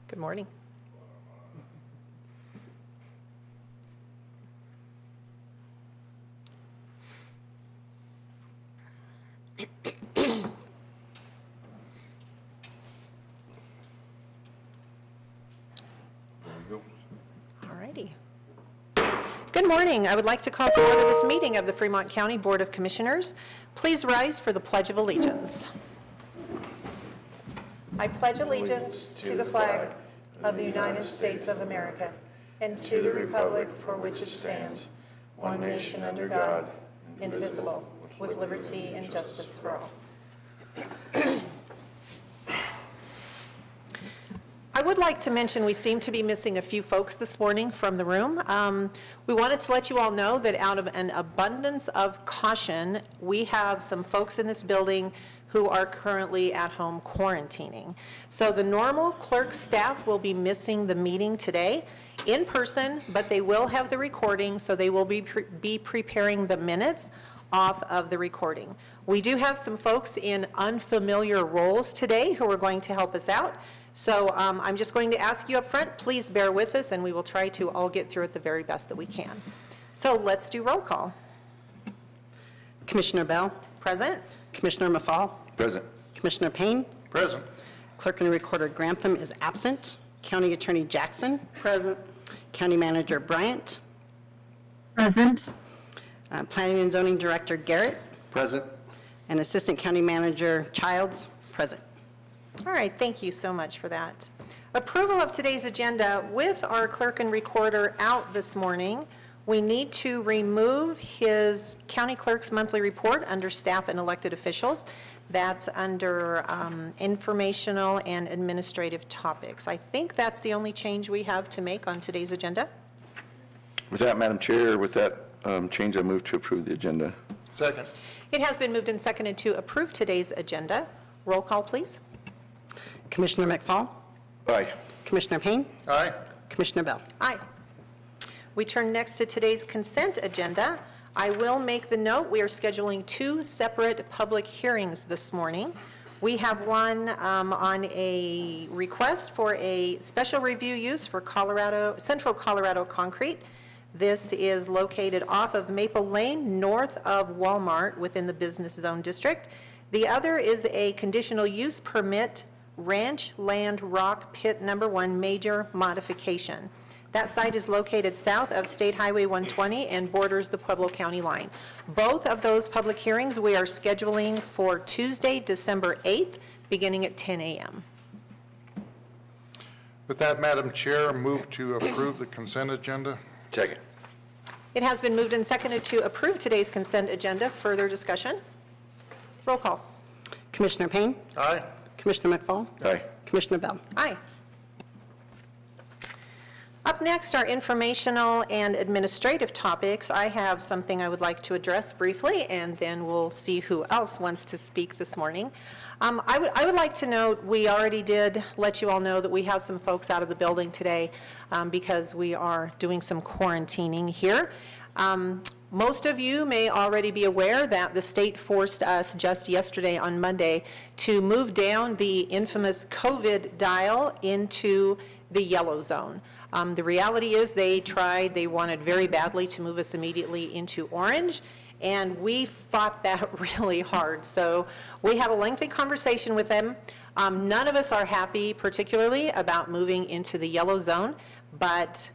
Good morning. Alrighty. Good morning. I would like to call to order this meeting of the Fremont County Board of Commissioners. Please rise for the Pledge of Allegiance. I pledge allegiance to the flag of the United States of America and to the republic for which it stands, one nation under God, indivisible, with liberty and justice for all. I would like to mention we seem to be missing a few folks this morning from the room. We wanted to let you all know that out of an abundance of caution, we have some folks in this building who are currently at home quarantining. So the normal clerk staff will be missing the meeting today in person, but they will have the recording, so they will be preparing the minutes off of the recording. We do have some folks in unfamiliar roles today who are going to help us out. So I'm just going to ask you up front, please bear with us, and we will try to all get through it the very best that we can. So let's do roll call. Commissioner Bell? Present. Commissioner Mafal? Present. Commissioner Payne? Present. Clerk and Recorder Grantham is absent. County Attorney Jackson? Present. County Manager Bryant? Present. Planning and Zoning Director Garrett? Present. And Assistant County Manager Childs? Present. All right, thank you so much for that. Approval of today's agenda. With our clerk and recorder out this morning, we need to remove his county clerk's monthly report under staff and elected officials. That's under informational and administrative topics. I think that's the only change we have to make on today's agenda. With that, Madam Chair, with that change, I move to approve the agenda. Second. It has been moved and seconded to approve today's agenda. Roll call, please. Commissioner McFall? Aye. Commissioner Payne? Aye. Commissioner Bell? Aye. We turn next to today's consent agenda. I will make the note, we are scheduling two separate public hearings this morning. We have one on a request for a special review use for Central Colorado Concrete. This is located off of Maple Lane, north of Walmart within the Business Zone District. The other is a conditional use permit, Ranch Land Rock Pit Number 1 major modification. That site is located south of State Highway 120 and borders the Pueblo County line. Both of those public hearings we are scheduling for Tuesday, December 8th, beginning at 10 a.m. With that, Madam Chair, move to approve the consent agenda. Second. It has been moved and seconded to approve today's consent agenda. Further discussion? Roll call. Commissioner Payne? Aye. Commissioner McFall? Aye. Commissioner Bell? Aye. Up next are informational and administrative topics. I have something I would like to address briefly, and then we'll see who else wants to speak this morning. I would like to note, we already did let you all know that we have some folks out of the building today because we are doing some quarantining here. Most of you may already be aware that the state forced us just yesterday on Monday to move down the infamous COVID dial into the yellow zone. The reality is they wanted very badly to move us immediately into orange, and we fought that really hard. So we had a lengthy conversation with them. None of us are happy particularly about moving into the yellow zone, but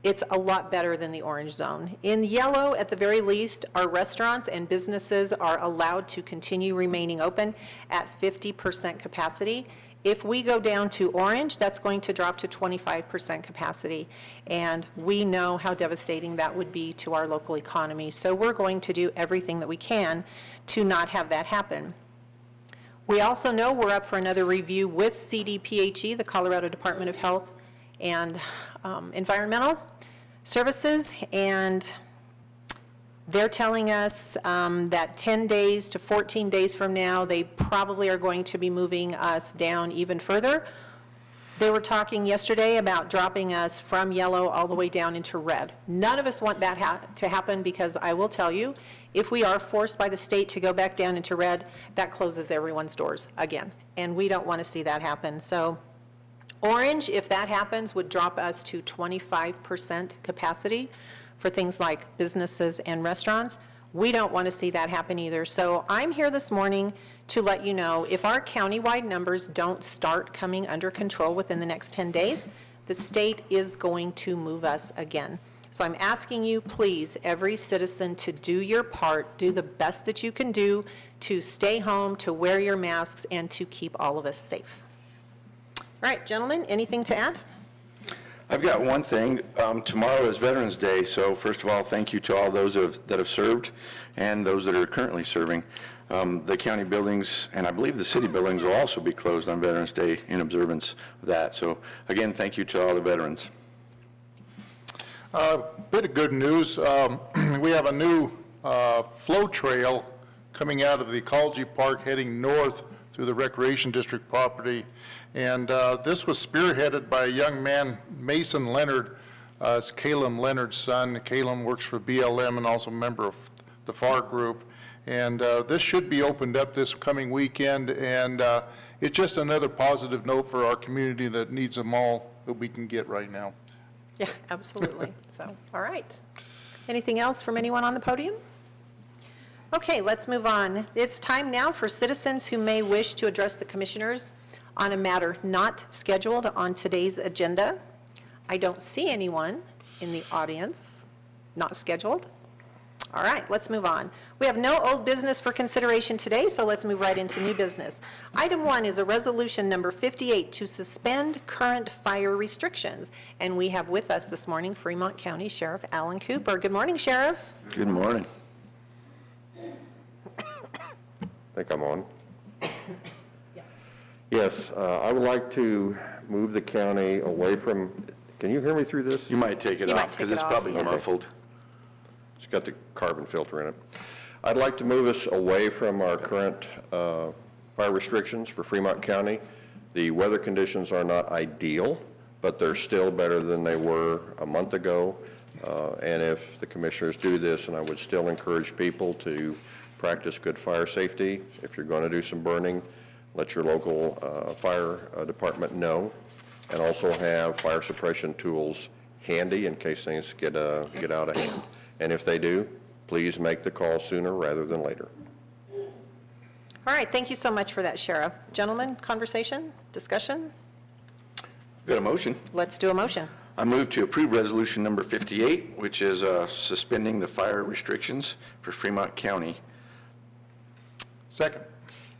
it's a lot better than the orange zone. In yellow, at the very least, our restaurants and businesses are allowed to continue remaining open at 50% capacity. If we go down to orange, that's going to drop to 25% capacity. And we know how devastating that would be to our local economy. So we're going to do everything that we can to not have that happen. We also know we're up for another review with CDPHE, the Colorado Department of Health and Environmental Services, and they're telling us that 10 days to 14 days from now, they probably are going to be moving us down even further. They were talking yesterday about dropping us from yellow all the way down into red. None of us want that to happen, because I will tell you, if we are forced by the state to go back down into red, that closes everyone's doors again, and we don't want to see that happen. So Orange, if that happens, would drop us to 25% capacity for things like businesses and restaurants. We don't want to see that happen either. So I'm here this morning to let you know, if our countywide numbers don't start coming under control within the next 10 days, the state is going to move us again. So I'm asking you, please, every citizen, to do your part, do the best that you can do to stay home, to wear your masks, and to keep all of us safe. All right, gentlemen, anything to add? I've got one thing. Tomorrow is Veterans Day, so first of all, thank you to all those that have served and those that are currently serving. The county buildings, and I believe the city buildings, will also be closed on Veterans Day in observance of that. So again, thank you to all the veterans. Bit of good news. We have a new flow trail coming out of the Ecology Park heading north through the Recreation District property. And this was spearheaded by a young man, Mason Leonard. It's Caleb Leonard's son. Caleb works for BLM and also a member of the FAR group. And this should be opened up this coming weekend. And it's just another positive note for our community that needs them all that we can get right now. Yeah, absolutely. So, all right. Anything else from anyone on the podium? Okay, let's move on. It's time now for citizens who may wish to address the commissioners on a matter not scheduled on today's agenda. I don't see anyone in the audience not scheduled. All right, let's move on. We have no old business for consideration today, so let's move right into new business. Item 1 is a resolution number 58 to suspend current fire restrictions. And we have with us this morning Fremont County Sheriff Alan Cooper. Good morning, Sheriff. Good morning. I think I'm on. Yes, I would like to move the county away from, can you hear me through this? You might take it You might off take because it it's off, probably yeah. muffled. It's got the carbon filter in it. I'd like to move us away from our current fire restrictions for Fremont County. The weather conditions are not ideal, but they're still better than they were a month ago. And if the commissioners do this, and I would still encourage people to practice good fire safety. If you're going to do some burning, let your local fire department know, and also have fire suppression tools handy in case things get out of hand. And if they do, please make the call sooner rather than later. All right, thank you so much for that, Sheriff. Gentlemen, conversation, discussion? Got a motion? Let's do a motion. I move to approve resolution number 58, which is suspending the fire restrictions for Fremont County. Second.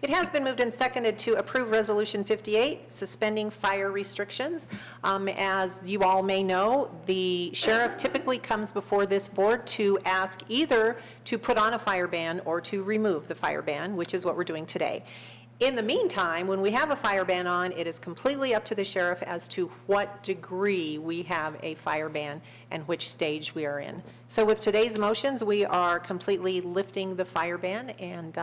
It has been moved and seconded to approve Resolution 58, suspending fire restrictions. As you all may know, the sheriff typically comes before this board to ask either to put on a fire ban or to remove the fire ban, which is what we're doing today. In the meantime, when we have a fire ban on, it is completely up to the sheriff as to what degree we have a fire ban and which stage we are in. So with today's motions, we are completely lifting the fire ban, and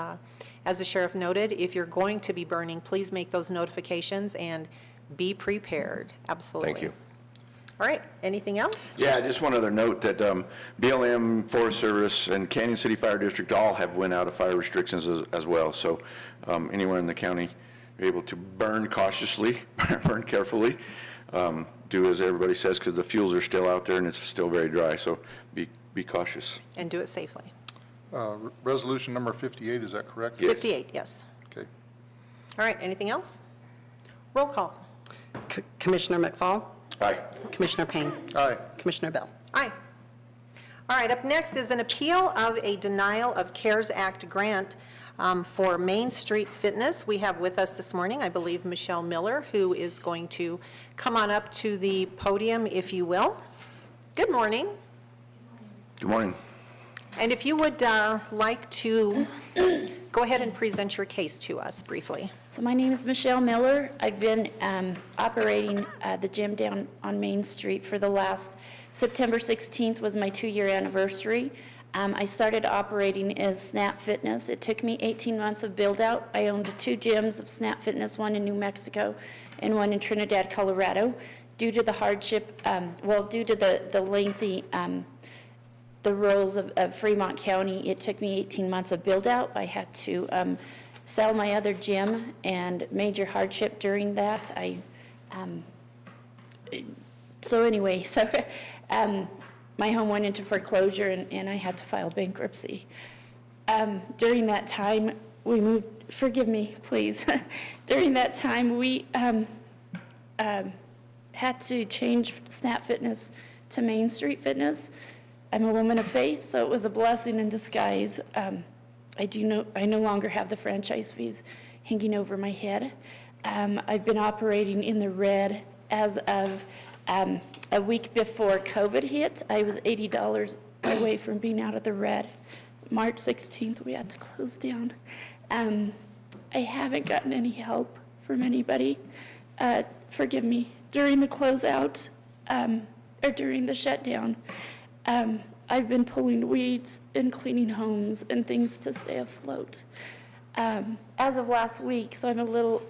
as the sheriff noted, if you're going to be burning, please make those notifications and be prepared. Absolutely. Thank you. All right, anything else? Yeah, just one other note that BLM, Forest Service, and Canyon City Fire District all have went out of fire restrictions as well. So anyone in the county able to burn cautiously, burn carefully, do as everybody says, because the fuels are still out there and it's still very dry. So be cautious. And do it safely. Resolution number 58, is that correct? Yes. 58, yes. Okay. All right, anything else? Roll call. Commissioner McFall, Aye. Commissioner Payne, Aye. Commissioner Bell. Aye. All right, up next is an appeal of a denial of CARES Act grant for Main Street Fitness. We have with us this morning, I believe, Michelle Miller, who is going to come on up to the podium, if you will. Good morning. Good morning. And if you would like to go ahead and present your case to us briefly. So my name is Michelle Miller. I've been operating the gym down on Main Street for the last, September 16th was my 2-year anniversary. I started operating as Snap Fitness. It took me 18 months of build out. I owned 2 gyms of Snap Fitness, one in New Mexico and one in Trinidad, Colorado. Due to the hardship, due to the lengthy the rules of Fremont County, it took me 18 months of build out. I had to sell my other gym, and major hardship during that. I so anyway, so my home went into foreclosure and I had to file bankruptcy. During that time, we moved, forgive me, please. During that time, we had to change Snap Fitness to Main Street Fitness. I'm a woman of faith, so it was a blessing in disguise. I no longer have the franchise fees hanging over my head. I've been operating in the red as of a week before COVID hit. I was $80 away from being out of the red. March 16th, we had to close down. I haven't gotten any help from anybody. Forgive me. During the closeout, or during the shutdown, I've been pulling weeds and cleaning homes and things to stay afloat. As of last week, so I'm a little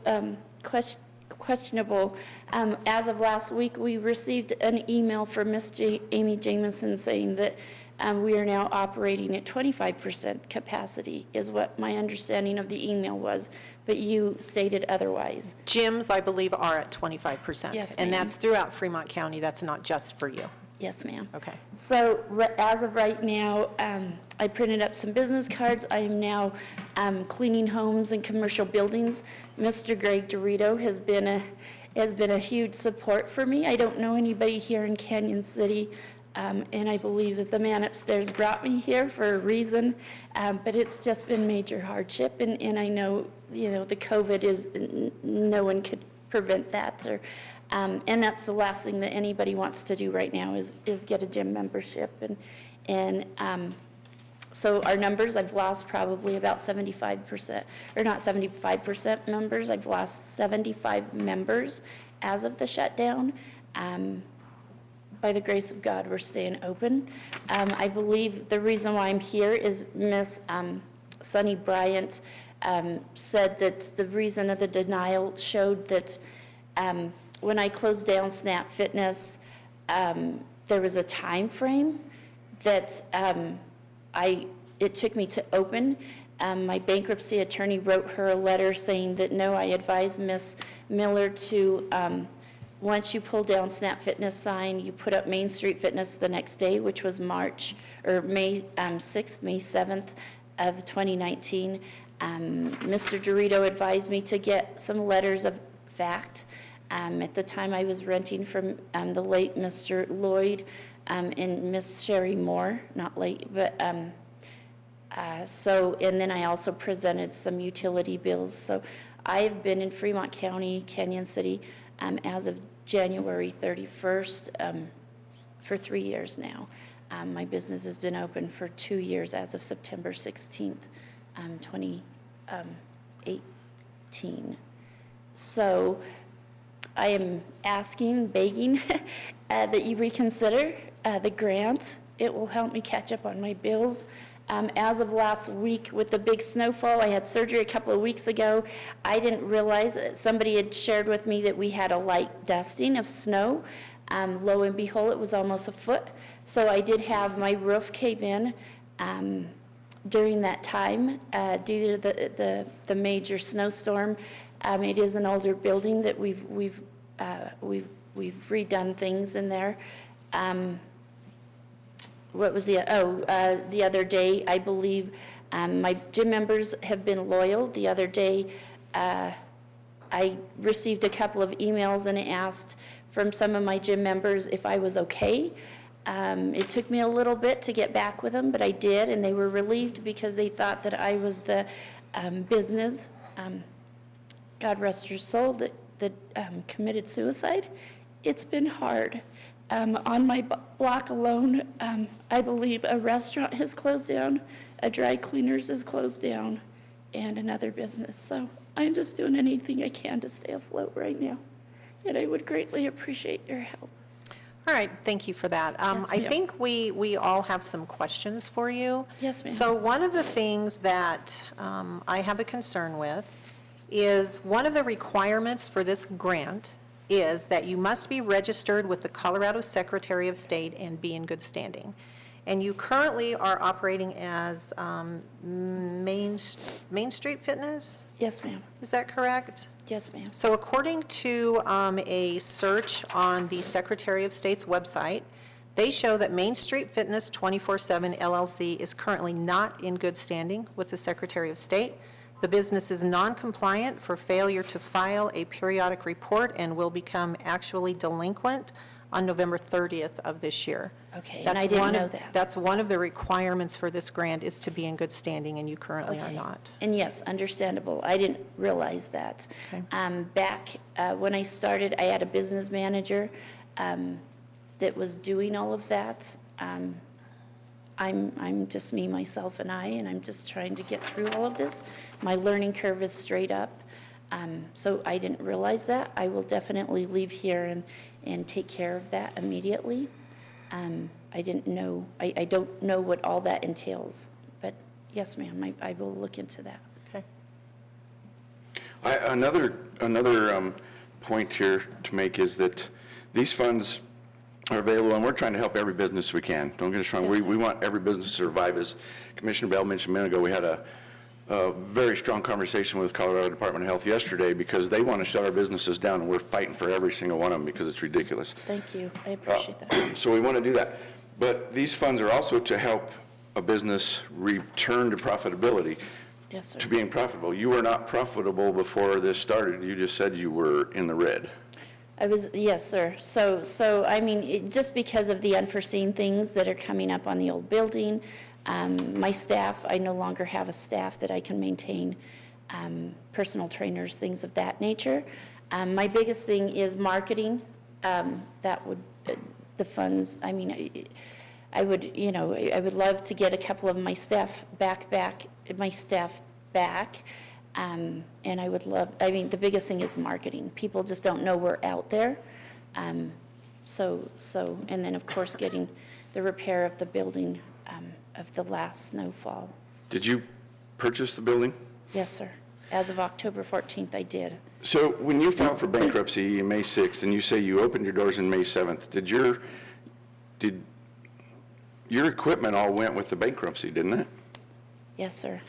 questionable. As of last week, we received an email from Miss Amy Jameson saying that we are now operating at 25% capacity, is what my understanding of the email was, but you stated otherwise. Gyms, I believe, are at 25%. Yes, And ma'am. that's throughout Fremont County. That's not just for you. Yes, ma'am. Okay. So as of right now, I printed up some business cards. I am now cleaning homes and commercial buildings. Mr. Greg Dorito has been a huge support for me. I don't know anybody here in Canyon City, and I believe that the man upstairs brought me here for a reason, but it's just been major hardship, and I know, the COVID is, no one could prevent that, or and that's the last thing that anybody wants to do right now is get a gym membership. And so our numbers, I've lost probably about 75%, or not 75% members, I've lost 75 members as of the shutdown. By the grace of God, we're staying open. I believe the reason why I'm here is Miss Sunny Bryant said that the reason of the denial showed that when I closed down Snap Fitness, there was a time frame that it took me to open. My bankruptcy attorney wrote her a letter saying that no, I advised Miss Miller to, once you pull down Snap Fitness sign, you put up Main Street Fitness the next day, which was May 6th, May 7th of 2019. Mr. Dorito advised me to get some letters of fact. At the time, I was renting from the late Mr. Lloyd and Miss Sherry Moore, not late, but and then I also presented some utility bills. So I've been in Fremont County, Canyon City, as of January 31st for 3 years now. My business has been open for 2 years as of September 16th, 2018. So I am asking, begging, that you reconsider the grant. It will help me catch up on my bills. As of last week with the big snowfall, I had surgery a couple of weeks ago. I didn't realize, somebody had shared with me that we had a light dusting of snow. Lo and behold, it was almost a foot. So I did have my roof cave in during that time due to the major snowstorm. It is an older building that we've redone things in there. What was the other day, I believe my gym members have been loyal. The other day, I received a couple of emails and asked from some of my gym members if I was okay. It took me a little bit to get back with them, but I did, and they were relieved because they thought that I was the business, God rest her soul, that committed suicide. It's been hard. On my block alone, I believe a restaurant has closed down, a dry cleaners has closed down, and another business. So I'm just doing anything I can to stay afloat right now, and I would greatly appreciate your help. All right, thank you for that. Yes, I ma'am. think we all have some questions for you. Yes, ma'am. So one of the things that I have a concern with is one of the requirements for this grant is that you must be registered with the Colorado Secretary of State and be in good standing. And you currently are operating as Main Street Fitness? Yes, ma'am. Is that correct? Yes, ma'am. So according to a search on the Secretary of State's website, they show that Main Street Fitness 24/7 LLC is currently not in good standing with the Secretary of State. The business is non-compliant for failure to file a periodic report and will become actually delinquent on November 30th of this year. Okay, and I didn't know that. That's one of the requirements for this grant, is to be in good standing, and you currently are Okay. not. And yes, understandable. I didn't realize that. Okay. Back when I started, I had a business manager that was doing all of that. I'm just me, myself, and I'm just trying to get through all of this. My learning curve is straight up. So I didn't realize that. I will definitely leave here and take care of that immediately. I didn't know, I don't know what all that entails, but yes, ma'am, I will look into that. Okay. Another point here to make is that these funds are available, and we're trying to help every business we can. Don't get us wrong. Yes, sir. We want every business to survive. As Commissioner Bell mentioned a minute ago, we had a very strong conversation with Colorado Department of Health yesterday because they want to shut our businesses down, and we're fighting for every single one of them because it's ridiculous. Thank you, I appreciate that. So we want to do that. But these funds are also to help a business return to profitability, Yes, sir. to being profitable. You were not profitable before this started. You just said you were in the red. I was, yes, sir. So I mean, just because of the unforeseen things that are coming up on the old building, my staff, I no longer have a staff that I can maintain, personal trainers, things of that nature. My biggest thing is marketing. That would, the funds, I mean, I would, I would love to get a couple of my staff back. And I would love, I mean, the biggest thing is marketing. People just don't know we're out there. And then, of course, getting the repair of the building of the last snowfall. Did you purchase the building? Yes, sir. As of October 14th, I did. So when you filed for bankruptcy May 6th, and you say you opened your doors in May 7th, did your equipment all went with the bankruptcy, didn't it? Yes, sir.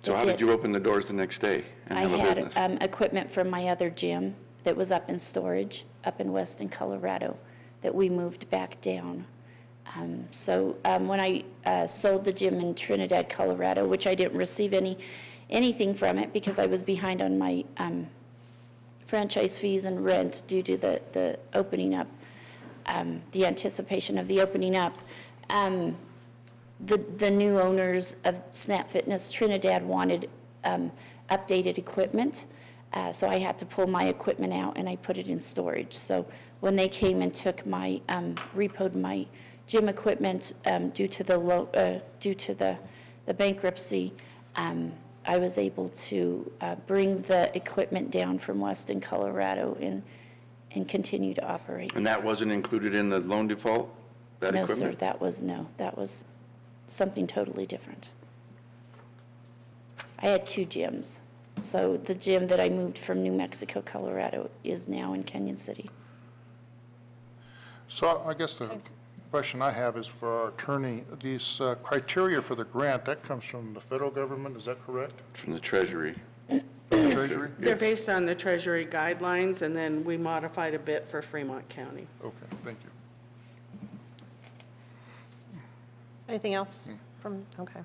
So It how did you open the doors the next day and I have a had business? equipment from my other gym that was up in storage, up in Weston, Colorado, that we moved back down. So when I sold the gym in Trinidad, Colorado, which I didn't receive anything from it because I was behind on my franchise fees and rent due to the opening up, the anticipation of the opening up. The new owners of Snap Fitness Trinidad wanted updated equipment, so I had to pull my equipment out and I put it in storage. So when they came and took my, repoed my gym equipment due to the bankruptcy, I was able to bring the equipment down from Weston, Colorado, and continue to operate. And that wasn't included in the loan default, that No, equipment? sir, that was something totally different. I had two gyms. So the gym that I moved from New Mexico, Colorado is now in Canyon City. So I guess the question I have is for our attorney, these criteria for the grant, that comes from the federal government, is that correct? From the Treasury. From the Treasury? They're based on the Treasury guidelines, and then we modified a bit for Fremont County. Okay, thank you. Anything else from, okay.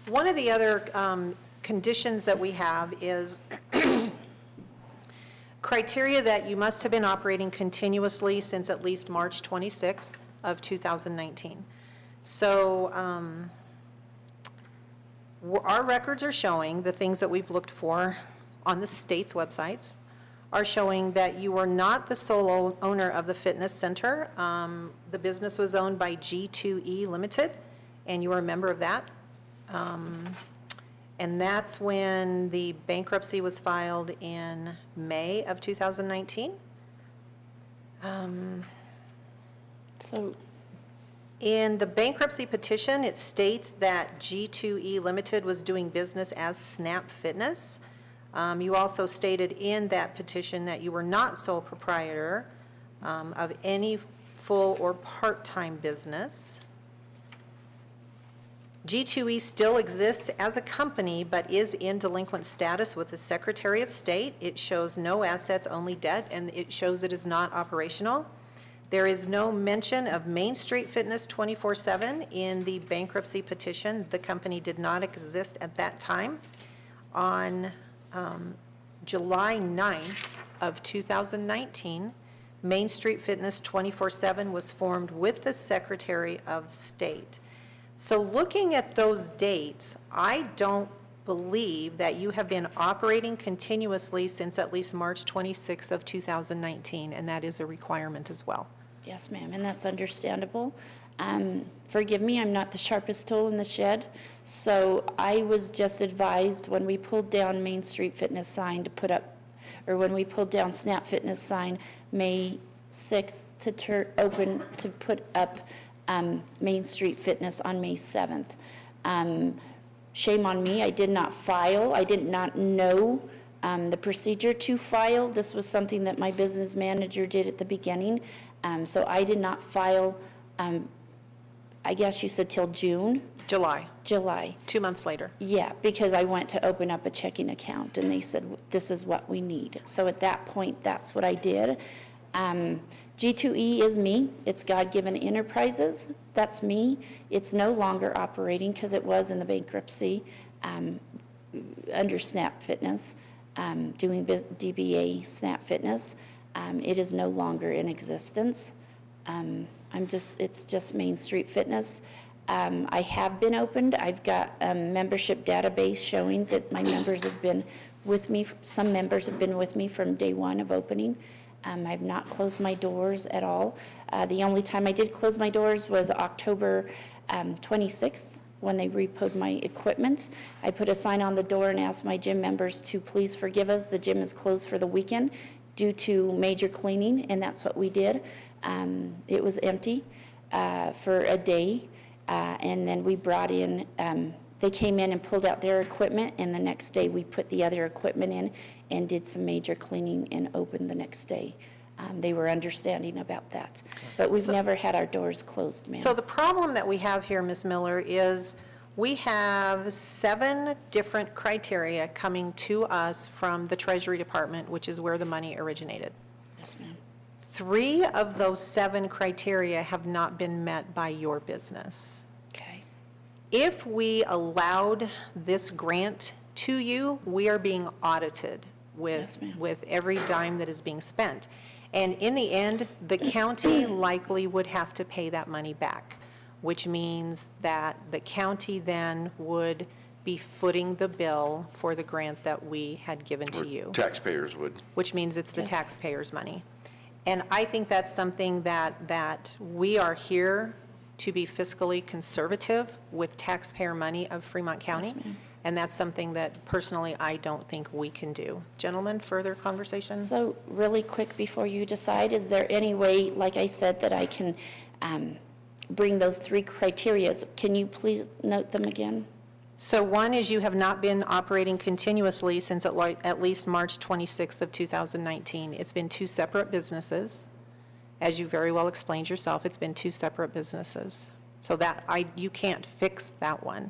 One of the other conditions that we have is criteria that you must have been operating continuously since at least March 26th of 2019. So our records are showing, the things that we've looked for on the state's websites are showing that you are not the sole owner of the fitness center. The business was owned by G2E Limited, and you are a member of that. And that's when the bankruptcy was filed in May of 2019. So, In the bankruptcy petition, it states that G2E Limited was doing business as Snap Fitness. You also stated in that petition that you were not sole proprietor of any full or part-time business. G2E still exists as a company, but is in delinquent status with the Secretary of State. It shows no assets, only debt, and it shows it is not operational. There is no mention of Main Street Fitness 24/7 in the bankruptcy petition. The company did not exist at that time. On July 9th of 2019, Main Street Fitness 24/7 was formed with the Secretary of State. So looking at those dates, I don't believe that you have been operating continuously since at least March 26th of 2019, and that is a requirement as well. Yes, ma'am, and that's understandable. Forgive me, I'm not the sharpest tool in the shed, so I was just advised when we pulled down Main Street Fitness sign to put up, or when we pulled down Snap Fitness sign May 6th to open, to put up Main Street Fitness on May 7th. Shame on me, I did not file, I did not know the procedure to file. This was something that my business manager did at the beginning. So I did not file, I guess you said till June? July, July. 2 months later. Yeah, because I went to open up a checking account and they said, this is what we need. So at that point, that's what I did. G2E is me. It's God-Given Enterprises. That's me. It's no longer operating because it was in the bankruptcy under Snap Fitness, doing DBA Snap Fitness. It is no longer in existence. It's just Main Street Fitness. I have been opened. I've got a membership database showing that my members have been with me. Some members have been with me from day one of opening. I've not closed my doors at all. The only time I did close my doors was October 26th when they repoed my equipment. I put a sign on the door and asked my gym members to please forgive us. The gym is closed for the weekend due to major cleaning, and that's what we did. It was empty for a day, and then we brought in, they came in and pulled out their equipment, and the next day we put the other equipment in and did some major cleaning and opened the next day. They were understanding about that. But we've never had our doors closed, ma'am. So the problem that we have here, Ms. Miller, is we have 7 different criteria coming to us from the Treasury Department, which is where the money originated. Yes, ma'am. 3 of those 7 criteria have not been met by your business. Okay. If we allowed this grant to you, we are being audited Yes, ma'am. with every dime that is being spent. And in the end, the county likely would have to pay that money back, which means that the county then would be footing the bill for the grant that we had given to you, Taxpayers would. which means it's the Yes. taxpayers' money. And I think that's something that we are here to be fiscally conservative with taxpayer money of Fremont County. ma'am. And that's something that personally I don't think we can do. Gentlemen, further conversation? So really quick before you decide, is there any way, like I said, that I can bring those 3 criterias? Can you please note them again? So one is you have not been operating continuously since at least March 26th of 2019. It's been 2 separate businesses. As you very well explained yourself, it's been 2 separate businesses. So that you can't fix that one.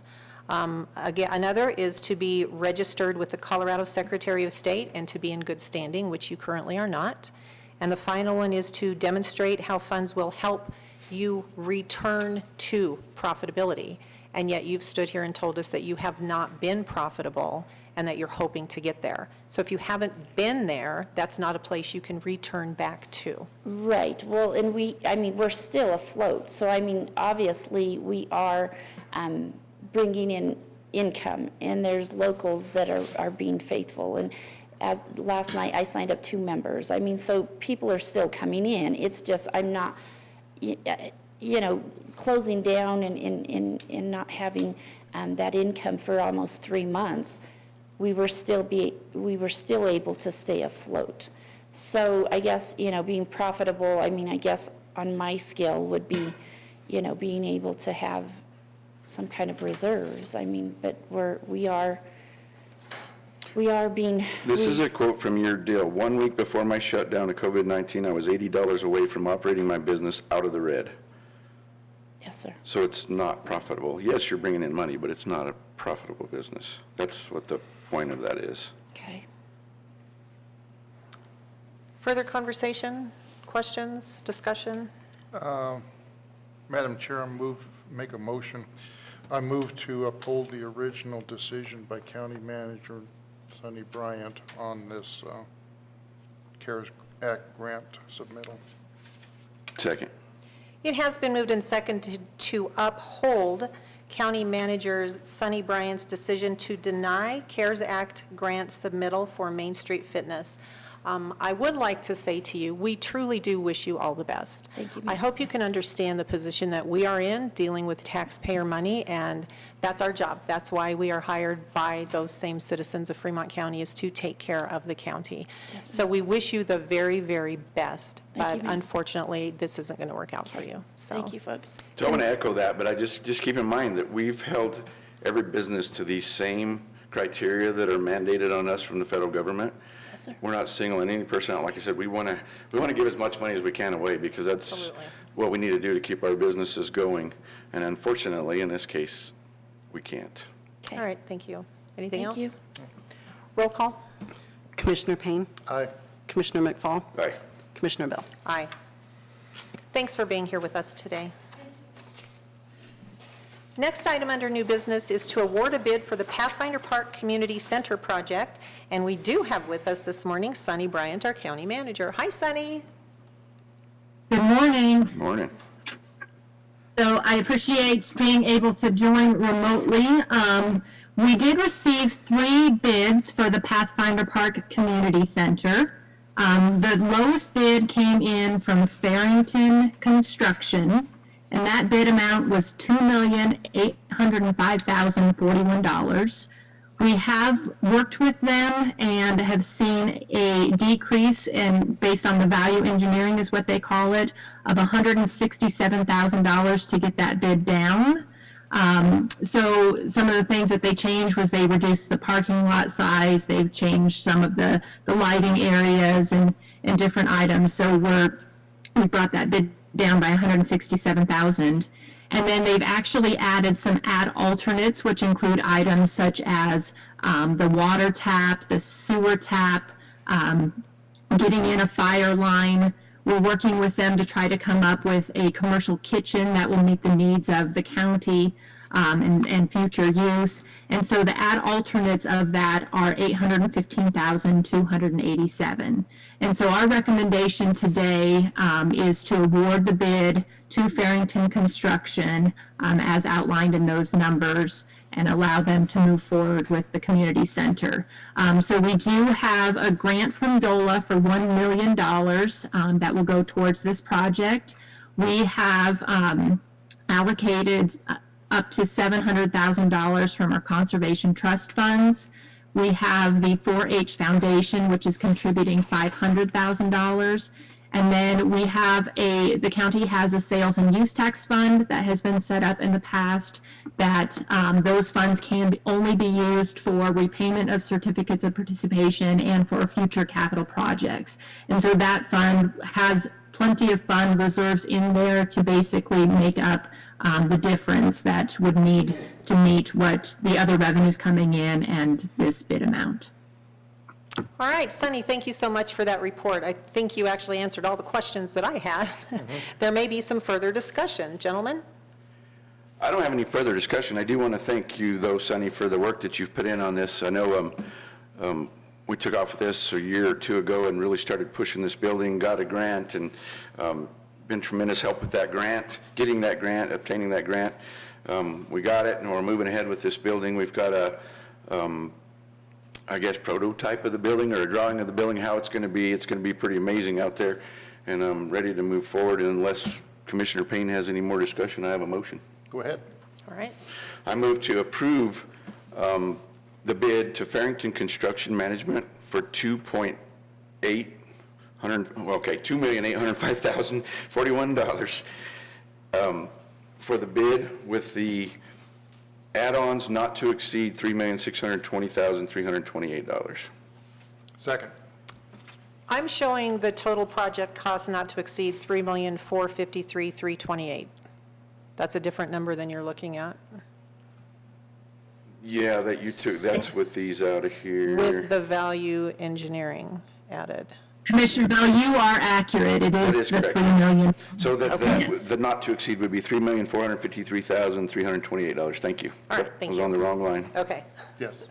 Again, another is to be registered with the Colorado Secretary of State and to be in good standing, which you currently are not. And the final one is to demonstrate how funds will help you return to profitability. And yet you've stood here and told us that you have not been profitable and that you're hoping to get there. So if you haven't been there, that's not a place you can return back to. Right, well, and we're still afloat. So, obviously, we are bringing in income, and there's locals that are being faithful. And as last night, I signed up 2 members. So people are still coming in. It's just, I'm not, closing down and not having that income for almost 3 months. We were still able to stay afloat. So I guess, being profitable, I guess on my scale would be, being able to have some kind of reserves. But we are being. This is a quote from your deal. 1 week before my shutdown of COVID-19, I was $80 away from operating my business out of the red. Yes, Yes, sir. So it's not profitable. Yes, you're bringing in money, but it's not a profitable business. That's what the point of that is. Okay. Further conversation, questions, discussion? Madam Chair, make a motion. I move to uphold the original decision by County Manager Sonny Bryant on this CARES Act grant submittal. Second. It has been moved and seconded to uphold County Manager Sonny Bryant's decision to deny CARES Act grant submittal for Main Street Fitness. I would like to say to you, we truly do wish you all the best. Thank you, I ma'am. hope you can understand the position that we are in, dealing with taxpayer money, and that's our job. That's why we are hired by those same citizens of Fremont County, is to take care of the county. Yes, ma'am. So we wish you the very, very best, Thank you, but ma'am. unfortunately, this isn't going to work out for you, so. Thank you, folks. So I want to echo that, but I just keep in mind that we've held every business to these same criteria that are mandated on us from the federal government. Yes, sir. We're not singling any person out. Like I said, we want to give as much money as we can away, because that's Absolutely. what we need to do to keep our businesses going. And unfortunately, in this case, we can't. Okay. All right, thank you. Anything else? Thank you. Roll call? Commissioner Payne, Aye. Commissioner McFall, Aye. Commissioner Bill. Aye. Thanks for being here with us today. Next item under new business is to award a bid for the Pathfinder Park Community Center project, and we do have with us this morning Sonny Bryant, our county manager. Hi, Sonny. Good morning. Morning. So I appreciate being able to join remotely. We did receive 3 bids for the Pathfinder Park Community Center. The lowest bid came in from Farrington Construction, and that bid amount was $2,805,041. We have worked with them and have seen a decrease based on the value engineering is what they call it, of $167,000 to get that bid down. So some of the things that they changed was they reduced the parking lot size, they've changed some of the lighting areas and different items. So we brought that bid down by $167,000. And then they've actually added some add alternates, which include items such as the water tap, the sewer tap, getting in a fire line. We're working with them to try to come up with a commercial kitchen that will meet the needs of the county and future use. And so the add alternates of that are $815,287. And so our recommendation today is to award the bid to Farrington Construction as outlined in those numbers and allow them to move forward with the community center. So we do have a grant from DOLA for $1 million that will go towards this project. We have allocated up to $700,000 from our conservation trust funds. We have the 4-H Foundation, which is contributing $500,000. And then we have the county has a sales and use tax fund that has been set up in the past that those funds can only be used for repayment of certificates of participation and for future capital projects. And so that fund has plenty of fund reserves in there to basically make up the difference that would need to meet what the other revenues coming in and this bid amount. All right, Sonny, thank you so much for that report. I think you actually answered all the questions that I had. There may be some further discussion. Gentlemen? I don't have any further discussion. I do want to thank you, though, Sonny, for the work that you've put in on this. I know we took off with this a year or two ago and really started pushing this building, got a grant, and been tremendous help with that grant, getting that grant, obtaining that grant. We got it, and we're moving ahead with this building. We've got a I guess, prototype of the building or a drawing of the building, how it's going to be. It's going to be pretty amazing out there, and I'm ready to move forward. And unless Commissioner Payne has any more discussion, I have a motion. Go ahead. All right. I move to approve the bid to Farrington Construction Management for $2,805,041 for the bid with the add-ons not to exceed $3,620,328. Second. I'm showing the total project cost not to exceed $3,453,328. That's a different number than you're looking at. Yeah, that you took, that's with these out of here. With the value engineering added. Commissioner Bell, you are accurate. It That is is the correct. 3 million. So that, Yes. the not to exceed would be $3,453,328. Thank you. All right, thank I was you. on the wrong line. Okay. Yes.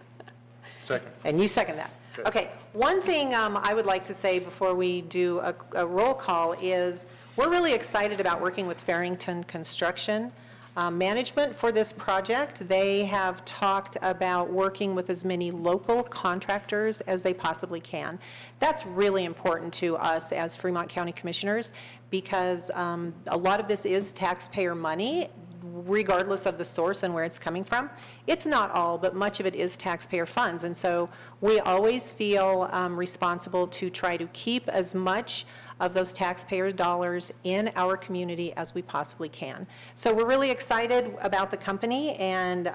Second. And you second that? Okay. One thing I would like to say before we do a roll call is we're really excited about working with Farrington Construction Management for this project. They have talked about working with as many local contractors as they possibly can. That's really important to us as Fremont County Commissioners because a lot of this is taxpayer money, regardless of the source and where it's coming from. It's not all, but much of it is taxpayer funds. And so we always feel responsible to try to keep as much of those taxpayer dollars in our community as we possibly can. So we're really excited about the company, and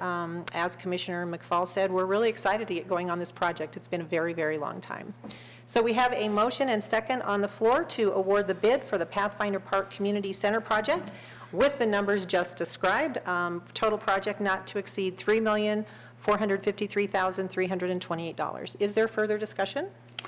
as Commissioner McFall said, we're really excited to get going on this project. It's been a very, very long time. So we have a motion and second on the floor to award the bid for the Pathfinder Park Community Center project with the numbers just described. Total project not to exceed $3,453,328. Is there further discussion?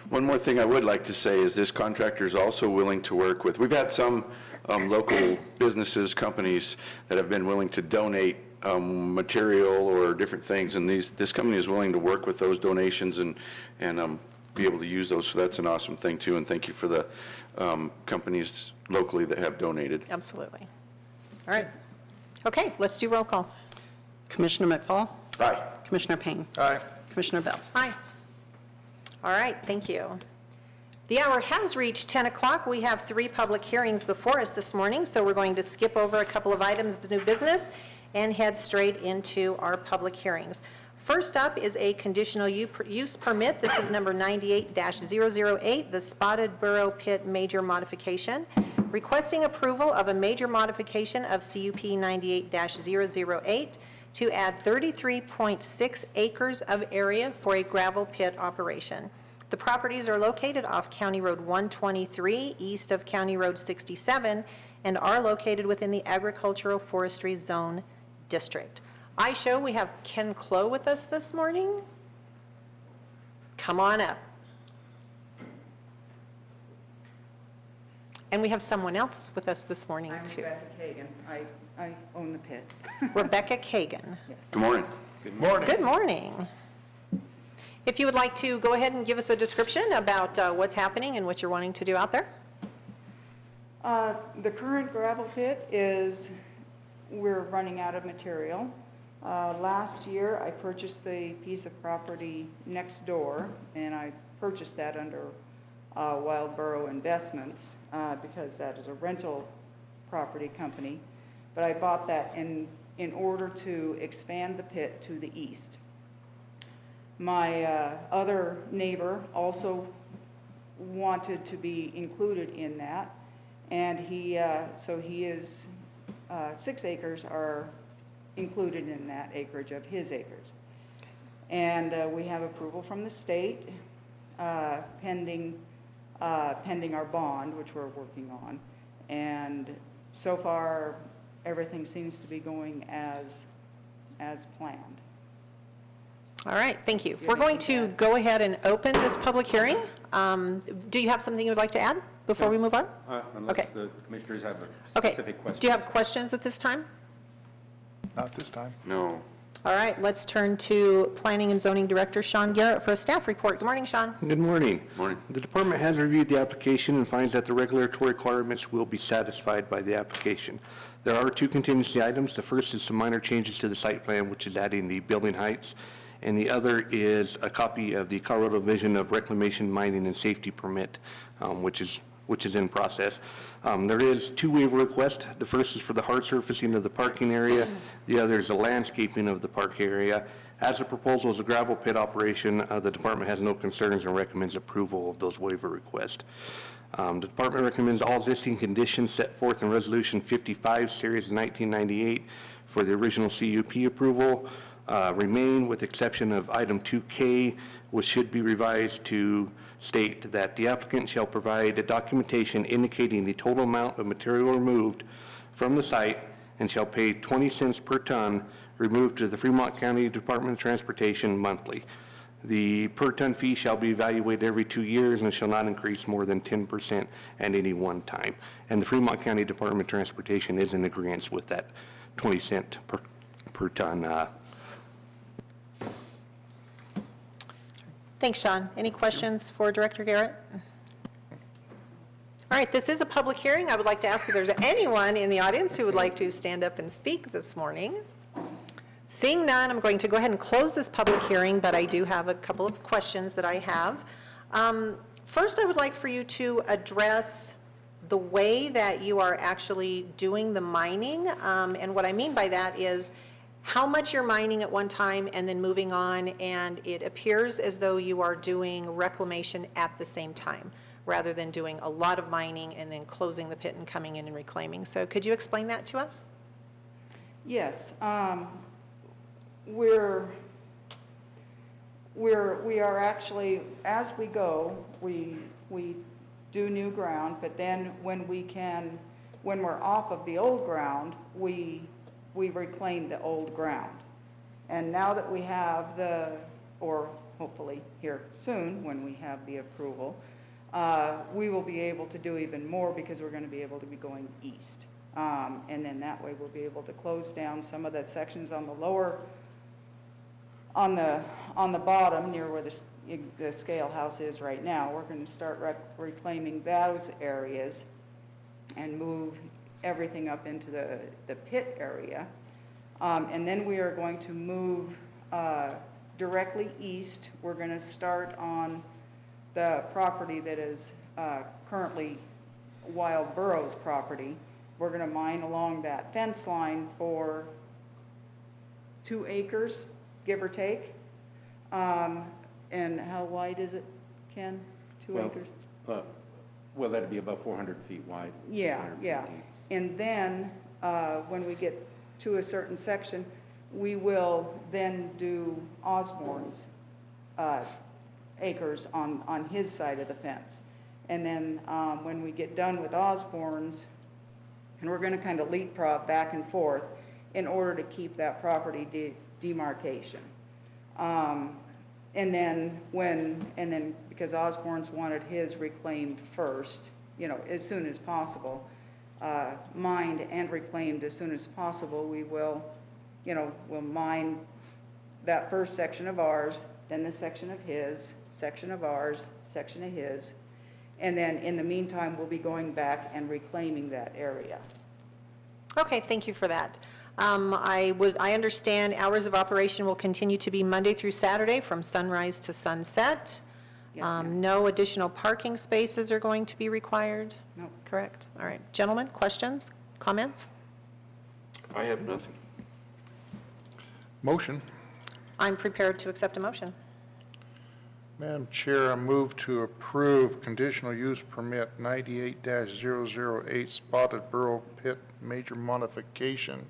One more thing I would like to say is this contractor is also willing to work with, we've had some local businesses, companies that have been willing to donate material or different things, and this company is willing to work with those donations and be able to use those, so that's an awesome thing too, and thank you for the companies locally that have donated. Absolutely. All right. Okay, let's do roll call. Commissioner McFall? Aye. Commissioner Payne? Aye. Commissioner Bell? Aye. All right, thank you. The hour has reached 10 o'clock. We have 3 public hearings before us this morning, so we're going to skip over a couple of items of new business and head straight into our public hearings. First up is a conditional use permit. This is number 98-008, the Spotted Burrow Pit Major Modification, requesting approval of a major modification of CUP 98-008 to add 33.6 acres of area for a gravel pit operation. The properties are located off County Road 123, east of County Road 67, and are located within the Agricultural Forestry Zone District. I show we have Ken Clow with us this morning. Come on up. And we have someone else with us this morning, I'm too. Rebecca Kagan. I own the pit. Rebecca Kagan. Good morning. Good morning. Good morning. If you would like to go ahead and give us a description about what's happening and what you're wanting to do out there. The current gravel pit is, we're running out of material. Last year, I purchased the piece of property next door, and I purchased that under Wildboro Investments because that is a rental property company. But I bought that in order to expand the pit to the east. My other neighbor also wanted to be included in that, and so he is 6 acres are included in that acreage of his acres. And we have approval from the state pending our bond, which we're working on. And so far, everything seems to be going as planned. All right, thank you. We're going to go ahead and open this public hearing. Do you have something you would like to add before we move on? Unless Okay. the commissioners have a Okay. specific question. Do you have questions at this time? Not this time. No. All right, let's turn to Planning and Zoning Director Sean Garrett for a staff report. Good morning, Sean. Good morning. Morning. The department has reviewed the application and finds that the regulatory requirements will be satisfied by the application. There are 2 contingency items. The first is some minor changes to the site plan, which is adding the building heights, and the other is a copy of the Colorado Division of Reclamation, Mining, and Safety Permit, which is in process. There is 2 waiver requests. The first is for the hard surfacing of the parking area. The other is the landscaping of the park area. As the proposal is a gravel pit operation, the department has no concerns and recommends approval of those waiver requests. The department recommends all existing conditions set forth in Resolution 55, Series of 1998 for the original CUP approval remain, with exception of item 2K, which should be revised to state that the applicant shall provide a documentation indicating the total amount of material removed from the site and shall pay 20 cents per ton removed to the Fremont County Department of Transportation monthly. The per ton fee shall be evaluated every 2 years and shall not increase more than 10% at any one time. And the Fremont County Department of Transportation is in agreement with that 20 cent per ton. Thanks, Sean. Any questions for Director Garrett? All right, this is a public hearing. I would like to ask if there's anyone in the audience who would like to stand up and speak this morning. Seeing none, I'm going to go ahead and close this public hearing, but I do have a couple of questions that I have. First, I would like for you to address the way that you are actually doing the mining. And what I mean by that is how much you're mining at one time and then moving on, and it appears as though you are doing reclamation at the same time, rather than doing a lot of mining and then closing the pit and coming in and reclaiming. So could you explain that to us? Yes. We are actually, as we go, we do new ground, but then when we're off of the old ground, we reclaim the old ground. And now that we have or hopefully here soon, when we have the approval, we will be able to do even more because we're going to be able to be going east. And then that way we'll be able to close down some of the sections on the lower, on the bottom near where the scale house is right now. We're going to start reclaiming those areas and move everything up into the pit area. And then we are going to move directly east. We're going to start on the property that is currently Wild Burrows property. We're going to mine along that fence line for 2 acres, give or take. And how wide is it, Ken? 2 acres? Well, that'd be about 400 feet wide. Yeah, 400 feet yeah. deep. And then, when we get to a certain section, we will then do Osborne's acres on his side of the fence. And then when we get done with Osborne's, and we're going to kind of leapfrog back and forth in order to keep that property demarcation. And then because Osborne's wanted his reclaimed first, as soon as possible, mined and reclaimed as soon as possible, we will, we'll mine that first section of ours, then the section of his, section of ours, section of his, and then in the meantime, we'll be going back and reclaiming that area. Okay, thank you for that. I understand hours of operation will continue to be Monday through Saturday from sunrise to sunset. Yes, ma'am. No additional parking spaces are going to be required? No. Correct. All right. Gentlemen, questions, comments? I have nothing. Motion. I'm prepared to accept a motion. Madam Chair, I move to approve conditional use permit 98-008 Spotted Burrow Pit major modification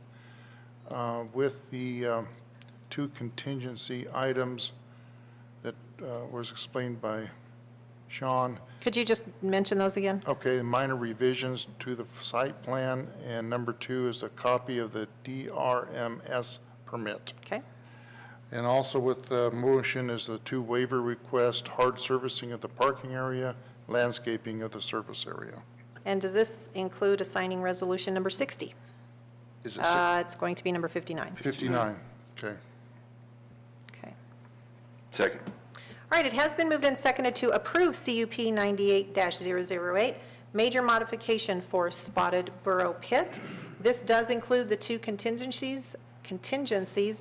with the 2 contingency items that was explained by Sean. Could you just mention those again? Okay, minor revisions to the site plan, and number 2 is a copy of the DRMS permit. Okay. And also with the motion is the 2 waiver requests, hard surfacing of the parking area, landscaping of the surface area. And does this include assigning resolution number 60? Is it It's going to be number 59. 59? Okay. Okay. Second. All right, it has been moved and seconded to approve CUP 98-008, major modification for Spotted Burrow Pit. This does include the 2 contingencies,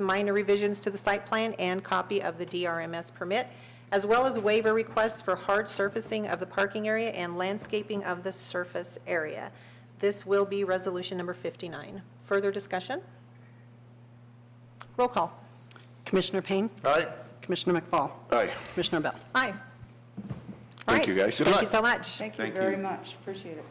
minor revisions to the site plan, and copy of the DRMS permit, as well as waiver requests for hard surfacing of the parking area and landscaping of the surface area. This will be resolution number 59. Further discussion? Roll call. Commissioner Payne? Aye. Commissioner McFall? Aye. Commissioner Bell? Aye. All Thank right. you, guys. Thank you so much. Thank you Thank very you. much. Appreciate it.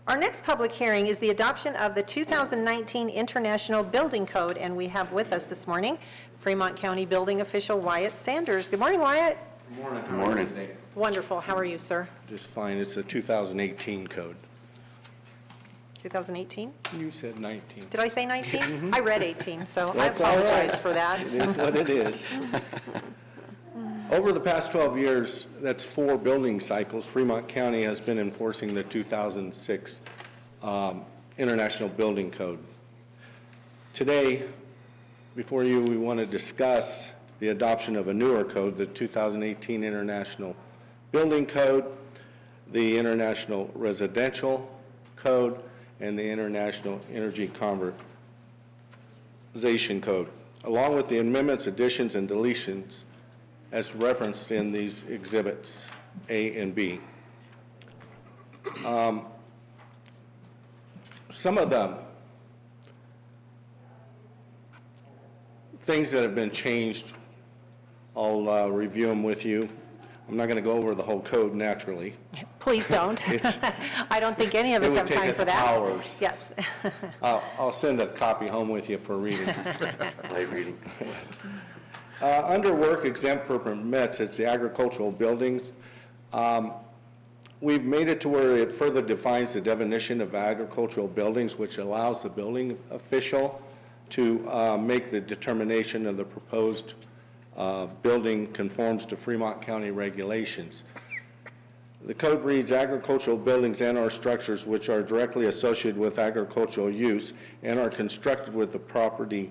Our next public hearing is the adoption of the 2019 International Building Code, and we have with us this morning Fremont County Building Official Wyatt Sanders. Good morning, Wyatt. Good morning. Good morning. Wonderful. How are you, sir? Just fine. It's a 2018 code. 2018? You said 19. Did I say 19? I read 18, so I That's all right. apologize for that. It is what it is. Over the past 12 years, that's 4 building cycles, Fremont County has been enforcing the 2006 International Building Code. Today, before you, we want to discuss the adoption of a newer code, the 2018 International Building Code, the International Residential Code, and the International Energy Conservation Code, along with the amendments, additions, and deletions as referenced in these exhibits A and B. Some of the things that have been changed, I'll review them with you. I'm not going to go over the whole code naturally. Please don't. I don't think any of us It would have take time us for that. hours. Yes. I'll send a copy home with you for reading. Light reading. Under work exempt for permits, it's the agricultural buildings. We've made it to where it further defines the definition of agricultural buildings, which allows the building official to make the determination of the proposed building conforms to Fremont County regulations. The code reads agricultural buildings and/or structures which are directly associated with agricultural use and are constructed with the property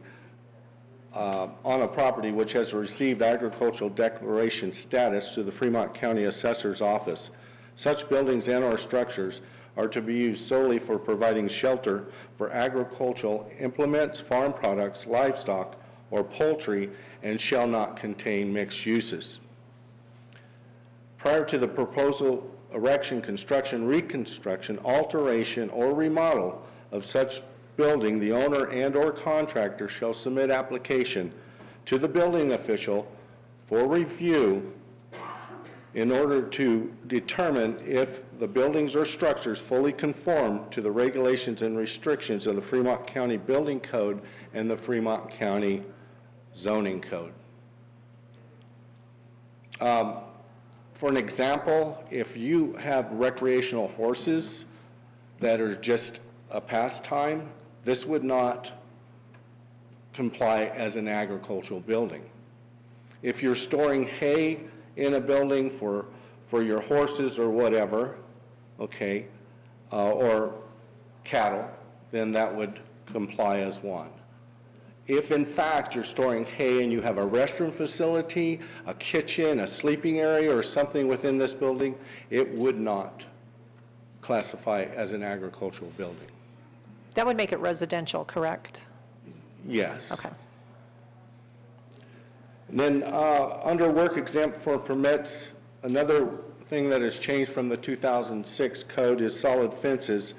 on a property which has received agricultural declaration status to the Fremont County Assessor's Office. Such buildings and/or structures are to be used solely for providing shelter for agricultural implements, farm products, livestock, or poultry, and shall not contain mixed uses. Prior to the proposal, erection, construction, reconstruction, alteration, or remodel of such building, the owner and/or contractor shall submit application to the building official for review in order to determine if the buildings or structures fully conform to the regulations and restrictions of the Fremont County Building Code and the Fremont County Zoning Code. For an example, if you have recreational horses that are just a pastime, this would not comply as an agricultural building. If you're storing hay in a building for your horses or whatever, okay, or cattle, then that would comply as one. If in fact you're storing hay and you have a restroom facility, a kitchen, a sleeping area, or something within this building, it would not classify as an agricultural building. That would make it residential, correct? Yes. Okay. And then under work exempt for permits, another thing that has changed from the 2006 code is solid fences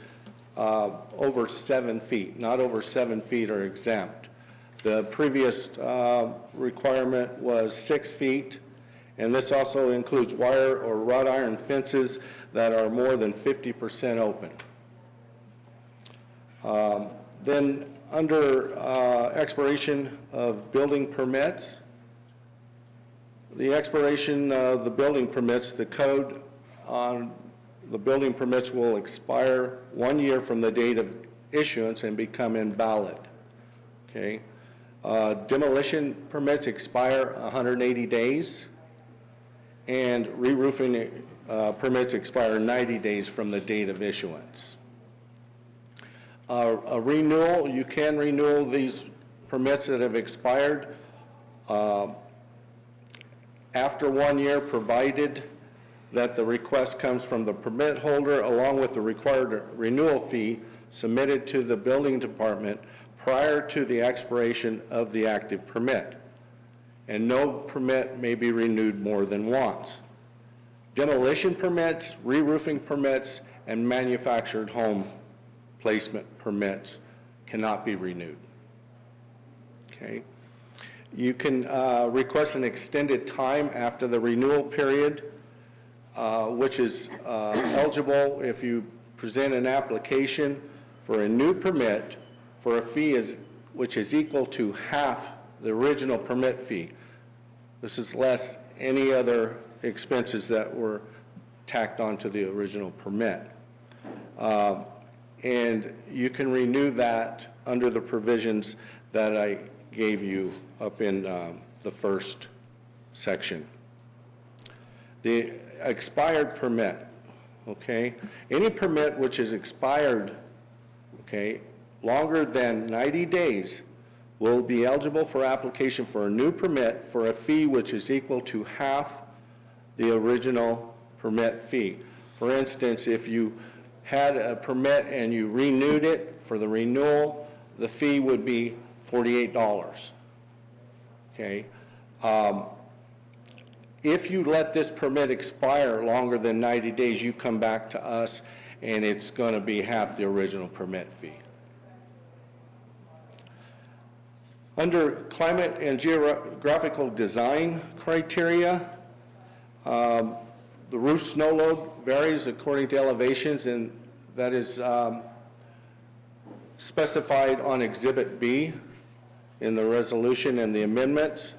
over 7 feet, not over 7 feet are exempt. The previous requirement was 6 feet, and this also includes wire or wrought iron fences that are more than 50% open. Then under expiration of building permits, the expiration of the building permits, the code on the building permits will expire 1 year from the date of issuance and become invalid. Okay. Demolition permits expire 180 days, and re-roofing permits expire 90 days from the date of issuance. A renewal, you can renew these permits that have expired after 1 year, provided that the request comes from the permit holder along with the required renewal fee submitted to the building department prior to the expiration of the active permit. And no permit may be renewed more than once. Demolition permits, re-roofing permits, and manufactured home placement permits cannot be renewed. Okay. You can request an extended time after the renewal period, which is eligible if you present an application for a new permit for a fee which is equal to half the original permit fee. This is less any other expenses that were tacked onto the original permit. and you can renew that under the provisions that I gave you up in the first section. The expired permit, okay? Any permit which is expired, okay, longer than 90 days will be eligible for application for a new permit for a fee which is equal to half the original permit fee. For instance, if you had a permit and you renewed it, for the renewal, the fee would be $48, okay? If you let this permit expire longer than 90 days, you come back to us and it's going to be half the original permit fee. Under climate and geographical design criteria, the roof snow load varies according to elevations, and that is specified on Exhibit B in the resolution and the amendments.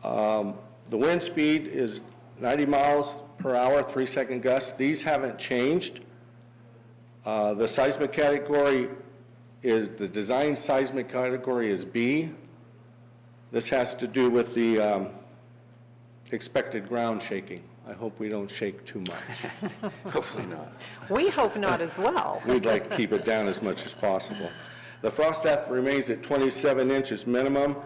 The wind speed is 90 miles per hour, 3-second gusts. These haven't changed. The seismic category is, the design seismic category is B. This has to do with the expected ground shaking. I hope we don't shake too much. Hopefully not. We hope not as well. We'd like to keep it down as much as possible. The frost depth remains at 27 inches minimum.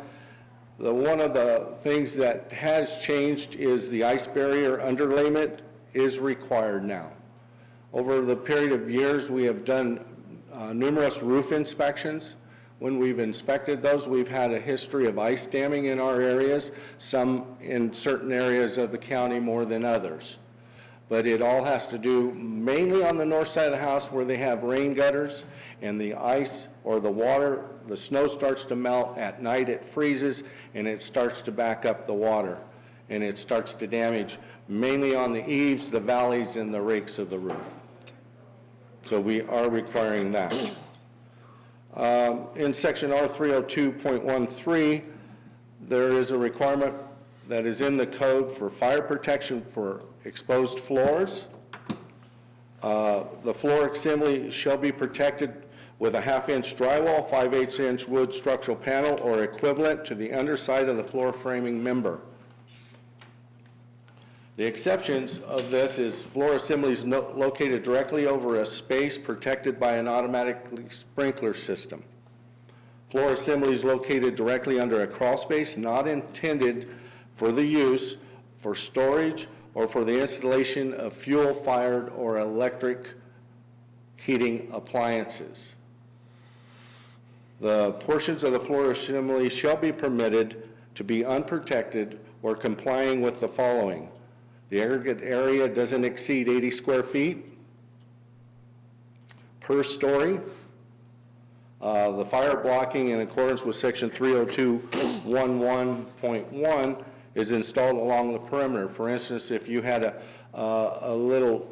One of the things that has changed is the ice barrier underlayment is required now. Over the period of years, we have done numerous roof inspections. When we've inspected those, we've had a history of ice damming in our areas, some in certain areas of the county more than others. But it all has to do mainly on the north side of the house where they have rain gutters and the ice or the water, the snow starts to melt. At night it freezes and it starts to back up the water and it starts to damage mainly on the eaves, the valleys, and the rakes of the roof. So we are requiring that. In section R302.13, there is a requirement that is in the code for fire protection for exposed floors. The floor assembly shall be protected with a 1/2-inch drywall, 5/8-inch wood structural panel, or equivalent to the underside of the floor framing member. The exceptions of this is floor assemblies located directly over a space protected by an automatic sprinkler system. Floor assemblies located directly under a crawl space not intended for the use for storage or for the installation of fuel-fired or electric heating appliances. The portions of the floor assembly shall be permitted to be unprotected or complying with the following. The aggregate area doesn't exceed 80 square feet per story. The fire blocking in accordance with section 302.11.1 is installed along the perimeter. For instance, if you had a little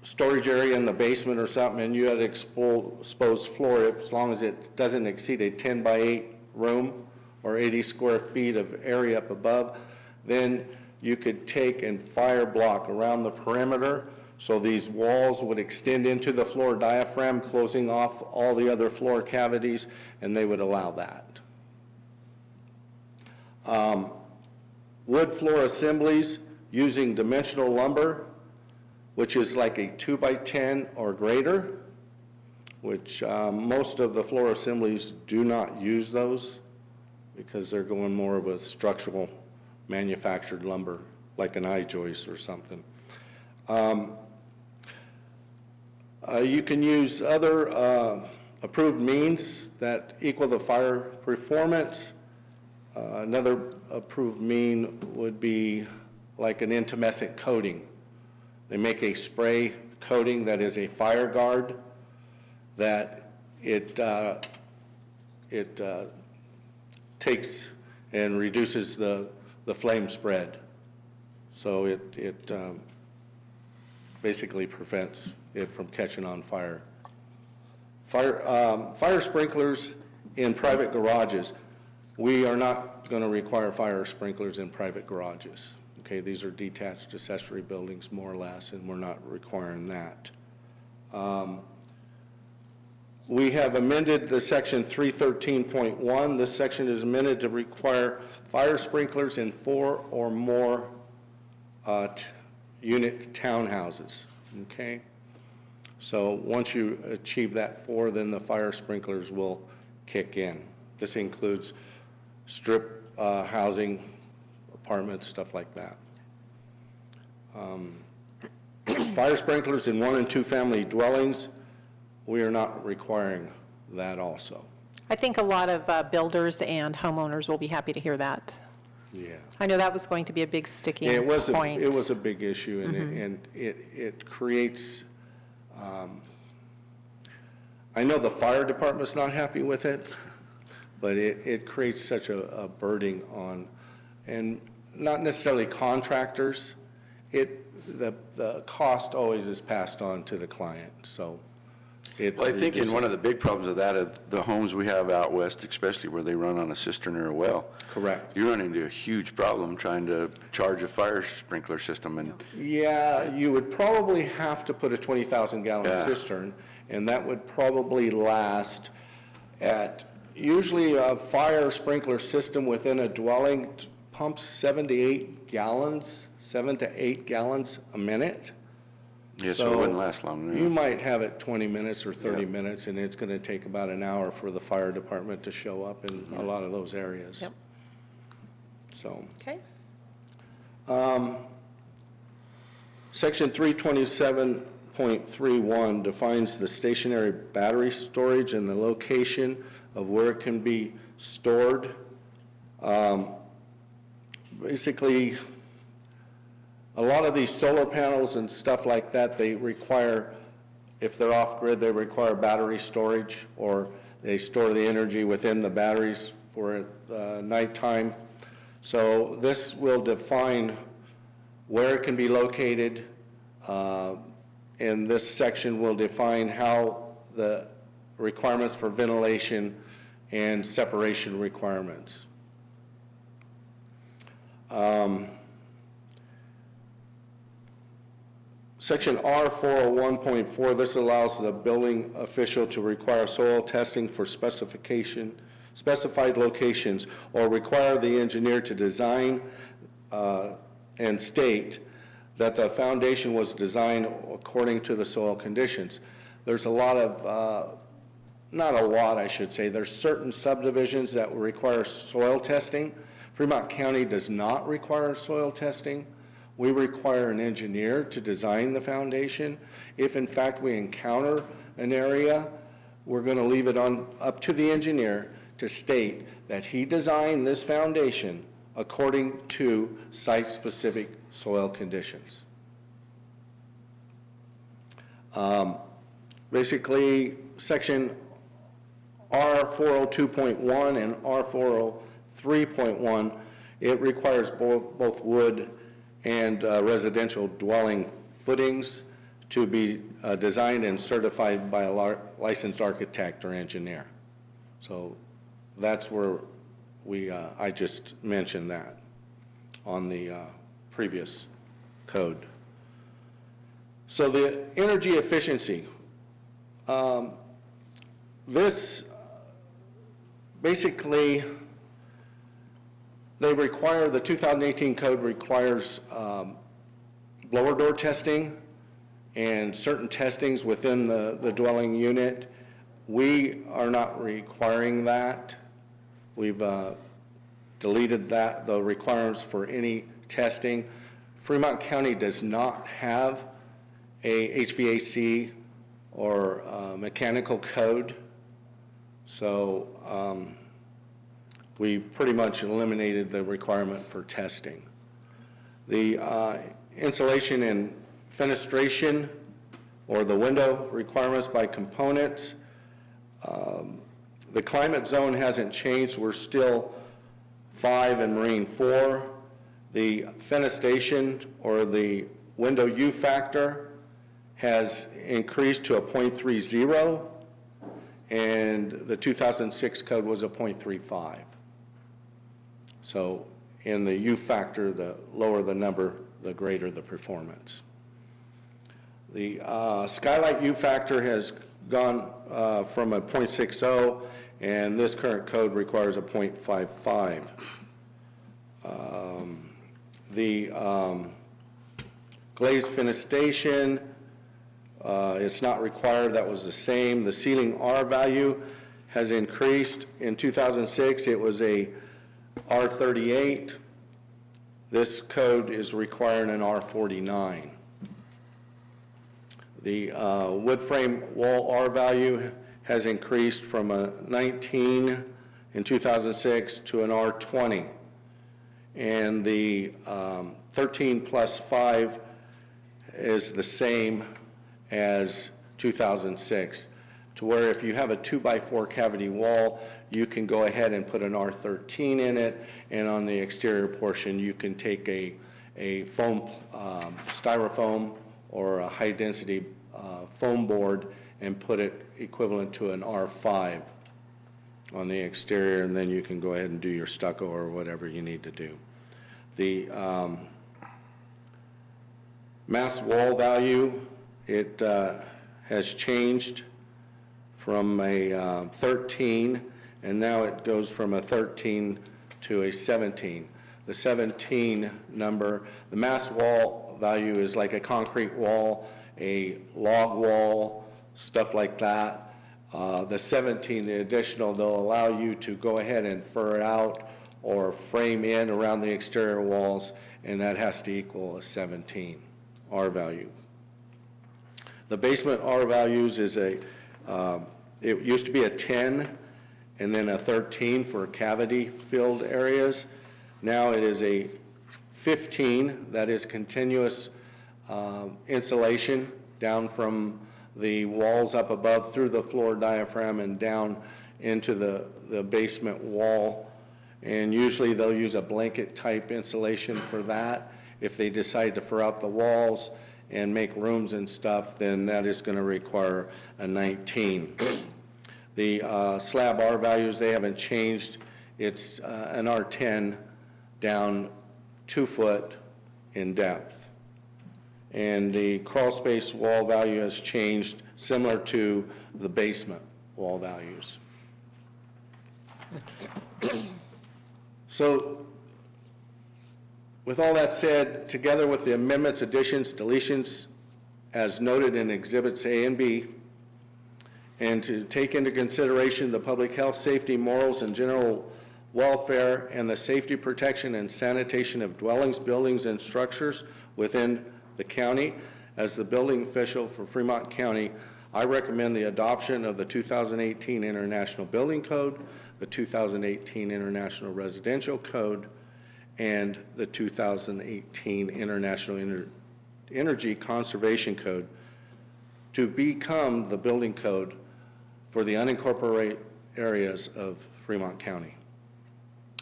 storage area in the basement or something and you had an exposed floor, as long as it doesn't exceed a 10-by-8 room or 80 square feet of area up above, then you could take and fire block around the perimeter, so these walls would extend into the floor diaphragm, closing off all the other floor cavities, and they would allow that. Wood floor assemblies using dimensional lumber, which is like a 2x10 or greater, which most of the floor assemblies do not use those because they're going more of a structural manufactured lumber, like an I-joist or something. You can use other approved means that equal the fire performance. Another approved mean would be like an intumescent coating. They make a spray coating that is a fire guard that it takes and reduces the flame spread. So it basically prevents it from catching on fire. Fire sprinklers in private garages. We are not going to require fire sprinklers in private garages. Okay, these are detached accessory buildings more or less, and we're not requiring that. We have amended the section 313.1. This section is amended to require fire sprinklers in 4 or more unit townhouses, okay? So once you achieve that 4, then the fire sprinklers will kick in. This includes strip housing, apartments, stuff like that. Fire sprinklers in 1 and 2 family dwellings, we are not requiring that also. I think a lot of builders and homeowners will be happy to hear that. Yeah. I know that was going to be a big sticking Yeah, point. it was a big issue, and it creates, I know the fire department's not happy with it, but it creates such a burden on, and not necessarily contractors, the cost always is passed on to the client, so. Well, I think in one of the big problems of that, of the homes we have out west, especially where they run on a cistern or a well. Correct. You run into a huge problem trying to charge a fire sprinkler system, and Yeah, you would probably have to put a 20,000 gallon Yeah. cistern, and that would probably last at, usually a fire sprinkler system within a dwelling pumps 7 to 8 gallons a minute. yeah, so it wouldn't last long. You might have it 20 minutes or 30 minutes, and it's going to take about an hour for the fire department to show up in a lot of those areas. Yep. So. Okay. Section 327.31 defines the stationary battery storage and the location of where it can be stored. Basically, a lot of these solar panels and stuff like that, they require, if they're off-grid, they require battery storage, or they store the energy within the batteries for nighttime. So this will define where it can be located, and this section will define how the requirements for ventilation and separation requirements. Section R401.4, this allows the building official to require soil testing for specified locations, or require the engineer to design and state that the foundation was designed according to the soil conditions. There's a lot of, not a lot, I should say, there's certain subdivisions that require soil testing. Fremont County does not require soil testing. We require an engineer to design the foundation. If in fact we encounter an area, we're going to leave it up to the engineer to state that he designed this foundation according to site-specific soil conditions. Basically, section R402.1 and R403.1, it requires both wood and residential dwelling footings to be designed and certified by a licensed architect or engineer. So that's where I just mentioned that on the previous code. So the energy efficiency. This basically, they require, the 2018 code requires blower door testing and certain testings within the dwelling unit. We are not requiring that. We've deleted the requirements for any testing. Fremont County does not have a HVAC or mechanical code, so we pretty much eliminated the requirement for testing. The insulation and fenestration, or the window requirements by components, the climate zone hasn't changed. We're still 5 and marine 4. The fenestration, or the window U factor, has increased to a 0.30, and the 2006 code was a 0.35. So in the U factor, the lower the number, the greater the performance. The skylight U factor has gone from a .60, and this current code requires a .55. The glazed fenestation, it's not required, that was the same. The ceiling R value has increased. In 2006, it was a R38. This code is requiring an R49. The wood frame wall R value has increased from a 19 in 2006 to an R20. And the 13 plus 5 is the same as 2006, to where if you have a 2x4 cavity wall, you can go ahead and put an R13 in it, and on the exterior portion, you can take a foam, styrofoam or a high-density foam board and put it equivalent to an R5 on the exterior, and then you can go ahead and do your stucco or whatever you need to do. The mass wall value, it has changed from a 13, and now it goes from a 13 to a 17. The 17 number, the mass wall value is like a concrete wall, a log wall, stuff like that. The 17, the additional, they'll allow you to go ahead and fur out or frame in around the exterior walls, and that has to equal a 17 R value. The basement R values is it used to be a 10 and then a 13 for cavity filled areas. Now it is a 15, that is continuous insulation down from the walls up above through the floor diaphragm and down into the basement wall. And usually they'll use a blanket type insulation for that. If they decide to fur out the walls and make rooms and stuff, then that is going to require a 19. The slab R values, they haven't changed. It's an R10 down 2 foot in depth. And the crawl space wall value has changed, similar to the basement wall values. So, with all that said, together with the amendments, additions, deletions, as noted in Exhibits A and B, and to take into consideration the public health, safety, morals, and general welfare, and the safety, protection, and sanitation of dwellings, buildings, and structures within the county, as the building official for Fremont County, I recommend the adoption of the 2018 International Building Code, the 2018 International Residential Code, and the 2018 International Energy Conservation Code to become the building code for the unincorporated areas of Fremont County.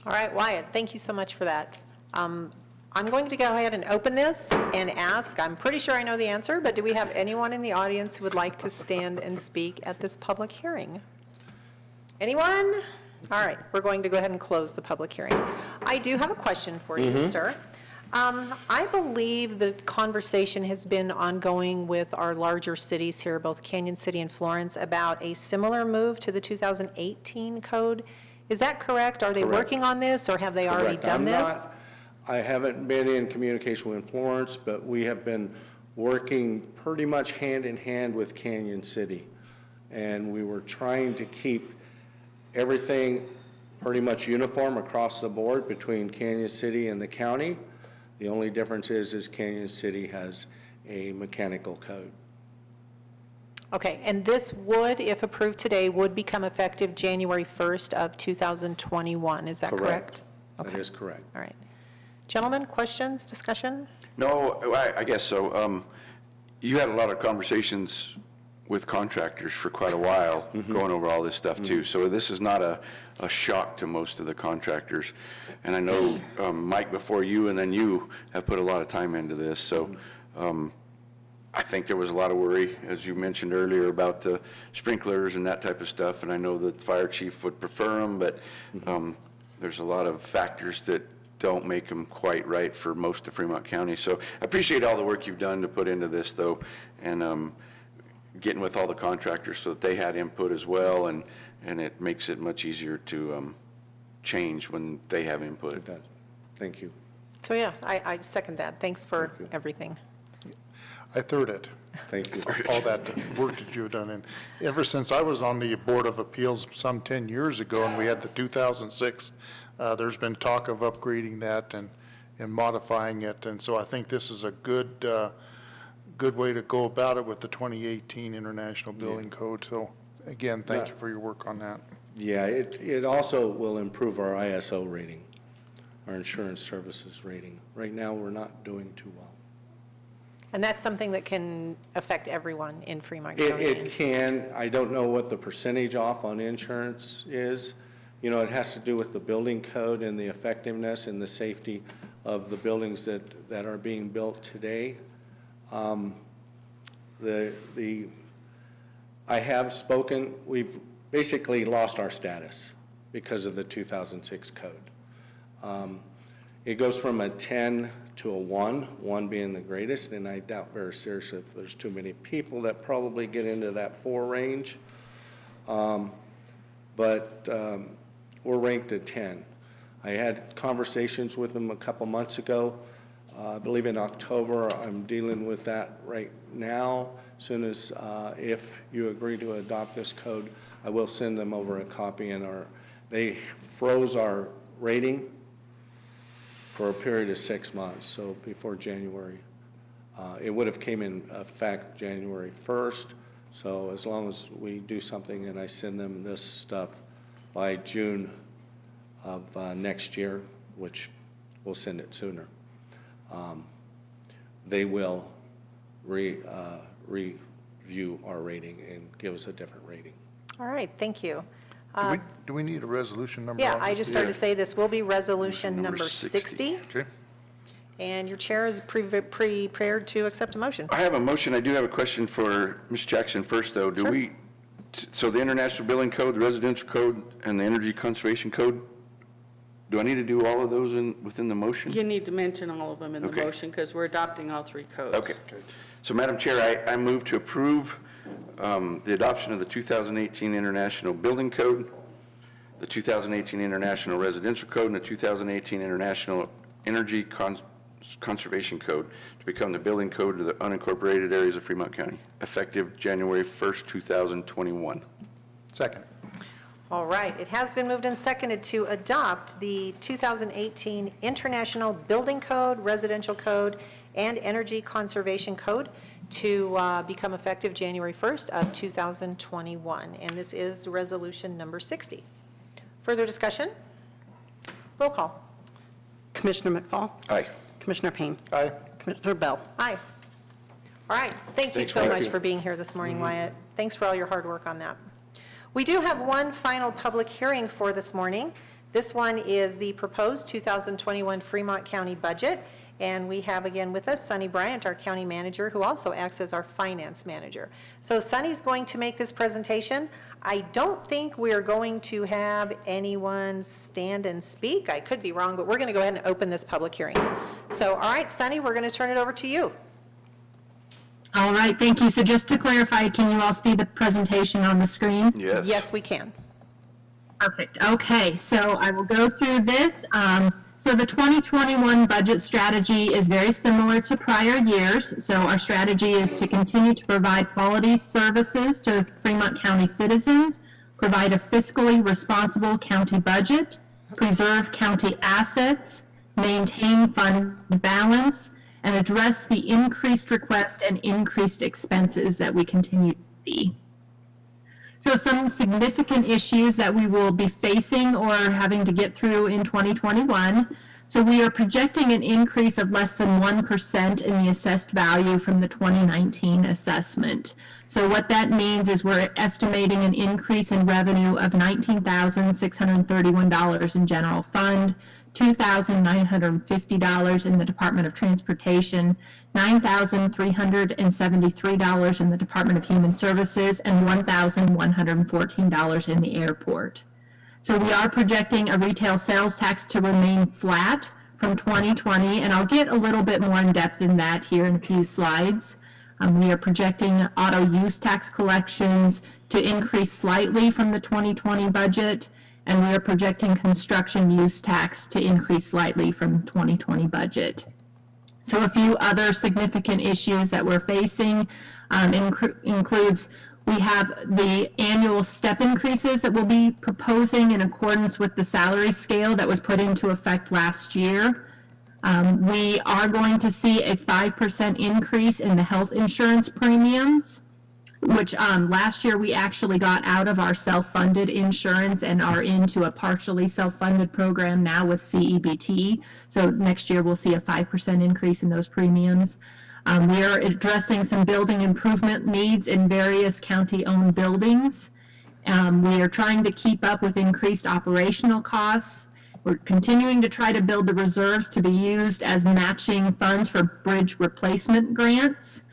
All right, Wyatt, thank you so much for that. I'm going to go ahead and open this and ask, I'm pretty sure I know the answer, but do we have anyone in the audience who would like to stand and speak at this public hearing? Anyone? All right, we're going to go ahead and close the public hearing. I do have a question for you, sir. I believe the conversation has been ongoing with our larger cities here, both Canyon City and Florence, about a similar move to the 2018 code. Is that correct? Are they working on this, or have they already done this? I haven't been in communication with Florence, but we have been working pretty much hand in hand with Canyon City. And we were trying to keep everything pretty much uniform across the board between Canyon City and the county. The only difference is Canyon City has a mechanical code. Okay, and this would, if approved today, would become effective January 1st of 2021, is that correct? That is correct. All right. Gentlemen, questions, discussion? No, I guess so. You had a lot of conversations with contractors for quite a while, going over all this stuff too. So this is not a shock to most of the contractors. And I know Mike before you and then you have put a lot of time into this. So I think there was a lot of worry, as you mentioned earlier, about the sprinklers and that type of stuff. And I know that the fire chief would prefer them, but there's a lot of factors that don't make them quite right for most of Fremont County. So I appreciate all the work you've done to put into this, though. And getting with all the contractors so that they had input as well, and it makes it much easier to change when they have input. It does. Thank you. So yeah, I second that. Thanks for everything. I third it. Thank you. All that work that you've done. And ever since I was on the Board of Appeals some 10 years ago, and we had the 2006, there's been talk of upgrading that and modifying it. And so I think this is a good way to go about it with the 2018 International Building Code. So again, thank you for your work on that. Yeah, it also will improve our ISO rating, our insurance services rating. Right now, we're not doing too well. And that's something that can affect everyone in Fremont County. It can. I don't know what the percentage off on insurance is. You know, it has to do with the building code and the effectiveness and the safety of the buildings that are being built today. I have spoken, we've basically lost our status because of the 2006 code. It goes from a 10 to a 1 being the greatest, and I doubt very seriously if there's too many people that probably get into that 4 range. But we're ranked at 10. I had conversations with them a couple months ago. I believe in October. I'm dealing with that right now. As soon as, if you agree to adopt this code, I will send them over a copy. And they froze our rating for a period of 6 months, so before January. It would have came in effect January 1st, so as long as we do something and I send them this stuff by June of next year, which we'll send it sooner, they will review our rating and give us a different rating. All right, thank you. Do we need a resolution number? Yeah, on I this? just started to say this will be resolution number 60. Okay. And your chair is prepared to accept a motion. I have a motion. I do have a question for Ms. Jackson first, though. Do Sure. we, so the International Building Code, the Residential Code, and the Energy Conservation Code, do I need to do all of those within the motion? You need to mention all of them in the Okay. motion because we're adopting all 3 codes. Okay. So, Madam Chair, I move to approve the adoption of the 2018 International Building Code, the 2018 International Residential Code, and the 2018 International Energy Conservation Code to become the building code of the unincorporated areas of Fremont County, effective January 1st, 2021. Second. All right, it has been moved and seconded to adopt the 2018 International Building Code, Residential Code, and Energy Conservation Code to become effective January 1st of 2021. And this is resolution number 60. Further discussion? Roll call. Commissioner McFall? Aye. Commissioner Payne? Aye. Commissioner Bell? Aye. All right, thank you Thanks, so Wyatt. much for being here this morning, Wyatt. Thanks for all your hard work on that. We do have one final public hearing for this morning. This one is the proposed 2021 Fremont County budget, and we have again with us Sonny Bryant, our county manager, who also acts as our finance manager. So Sonny's going to make this presentation. I don't think we're going to have anyone stand and speak. I could be wrong, but we're going to go ahead and open this public hearing. So, all right, Sonny, we're going to turn it over to you. All right, thank you. So just to clarify, can you all see the presentation on the screen? Yes. Yes, we can. Perfect. Okay, so I will go through this. So the 2021 budget strategy is very similar to prior years. So our strategy is to continue to provide quality services to Fremont County citizens, provide a fiscally responsible county budget, preserve county assets, maintain fund balance, and address the increased request and increased expenses that we continue to see. So some significant issues that we will be facing or having to get through in 2021. So we are projecting an increase of less than 1% in the assessed value from the 2019 assessment. So what that means is we're estimating an increase in revenue of $19,631 in general fund, $2,950 in the Department of Transportation, $9,373 in the Department of Human Services, and $1,114 in the airport. So we are projecting a retail sales tax to remain flat from 2020, and I'll get a little bit more in depth in that here in a few slides. We are projecting auto use tax collections to increase slightly from the 2020 budget, and we are projecting construction use tax to increase slightly from the 2020 budget. So a few other significant issues that we're facing includes we have the annual step increases that we'll be proposing in accordance with the salary scale that was put into effect last year. We are going to see a 5% increase in the health insurance premiums, which last year we actually got out of our self-funded insurance and are into a partially self-funded program now with CEBT. So next year we'll see a 5% increase in those premiums. We are addressing some building improvement needs in various county-owned buildings. We are trying to keep up with increased operational costs. We're continuing to try to build the reserves to be used as matching funds for bridge replacement grants.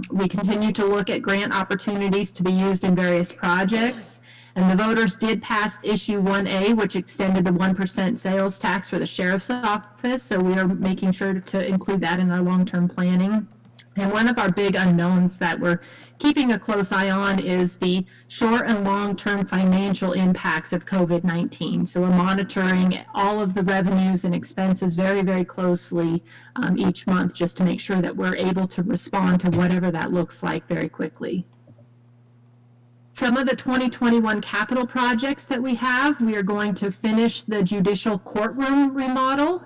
We continue to look at grant opportunities to be used in various projects. And the voters did pass issue 1A, which extended the 1% sales tax for the sheriff's office. So we are making sure to include that in our long-term planning. And one of our big unknowns that we're keeping a close eye on is the short and long-term financial impacts of COVID-19. So we're monitoring all of the revenues and expenses very, very closely each month just to make sure that we're able to respond to whatever that looks like very quickly. Some of the 2021 capital projects that we are going to finish the Judicial Courtroom remodel.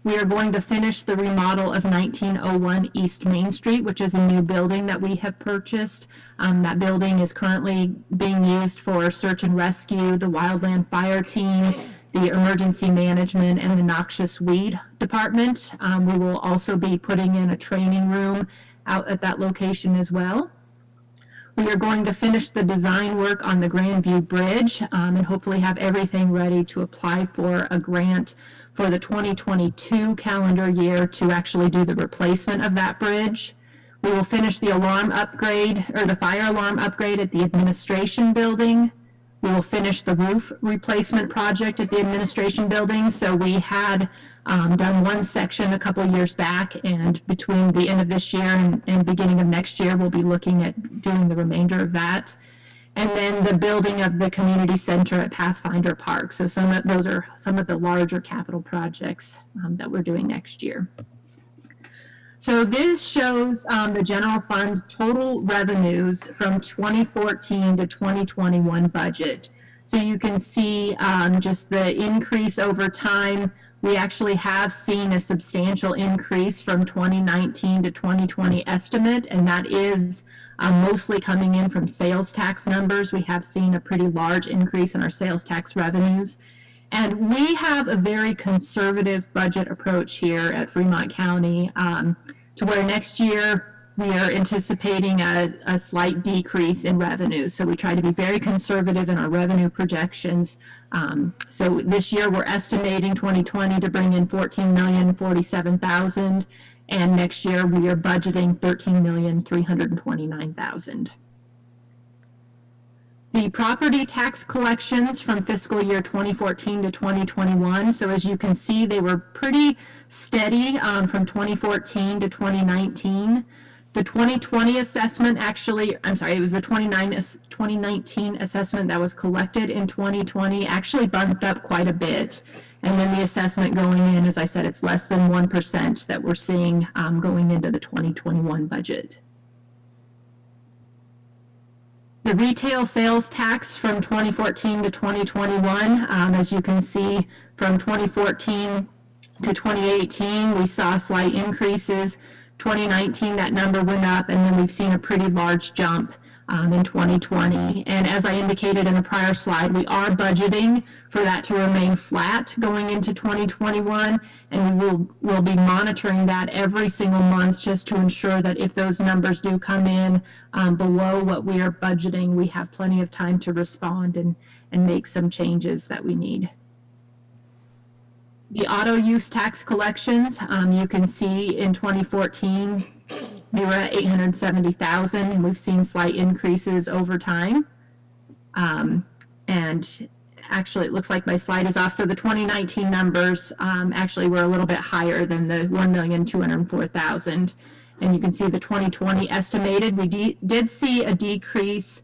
We are going to finish the remodel of 1901 East Main Street, which is a new building that we have purchased. That building is currently being used for search and rescue, the wildland fire team, the emergency management, and the noxious weed department. We will also be putting in a training room out at that location as well. We are going to finish the design work on the Grandview Bridge and hopefully have everything ready to apply for a grant for the 2022 calendar year to actually do the replacement of that bridge. We will finish the alarm upgrade, or the fire alarm upgrade at the administration building. We will finish the roof replacement project at the administration building. So we had done one section a couple years back, and between the end of this year and beginning of next year, we'll be looking at doing the remainder of that. And then the building of the community center at Pathfinder Park. So those are some of the larger capital projects that we're doing next year. So this shows the general fund total revenues from 2014 to 2021 budget. So you can see just the increase over time. We actually have seen a substantial increase from 2019 to 2020 estimate, and that is mostly coming in from sales tax numbers. We have seen a pretty large increase in our sales tax revenues. And we have a very conservative budget approach here at Fremont County to where next year we are anticipating a slight decrease in revenues. So we try to be very conservative in our revenue projections. So this year we're estimating 2020 to bring in $14,047,000, and next year we are budgeting $13,329,000. The property tax collections from fiscal year 2014 to 2021. So as you can see, they were pretty steady from 2014 to 2019. The 2020 assessment actually, it was the 2019 assessment that was collected in 2020 actually bumped up quite a bit. And then the assessment going in, as I said, it's less than 1% that we're seeing going into the 2021 budget. The retail sales tax from 2014 to 2021, as you can see, from 2014 to 2018, we saw slight increases. 2019, that number went up, and then we've seen a pretty large jump in 2020. And as I indicated in a prior slide, we are budgeting for that to remain flat going into 2021, and we'll be monitoring that every single month just to ensure that if those numbers do come in below what we are budgeting, we have plenty of time to respond and make some changes that we need. The auto use tax collections, you can see in 2014, we were at 870,000, and we've seen slight increases over time. And actually, it looks like my slide is off. So the 2019 numbers actually were a little bit higher than the 1,204,000. and you can see the 2020 estimated. We did see a decrease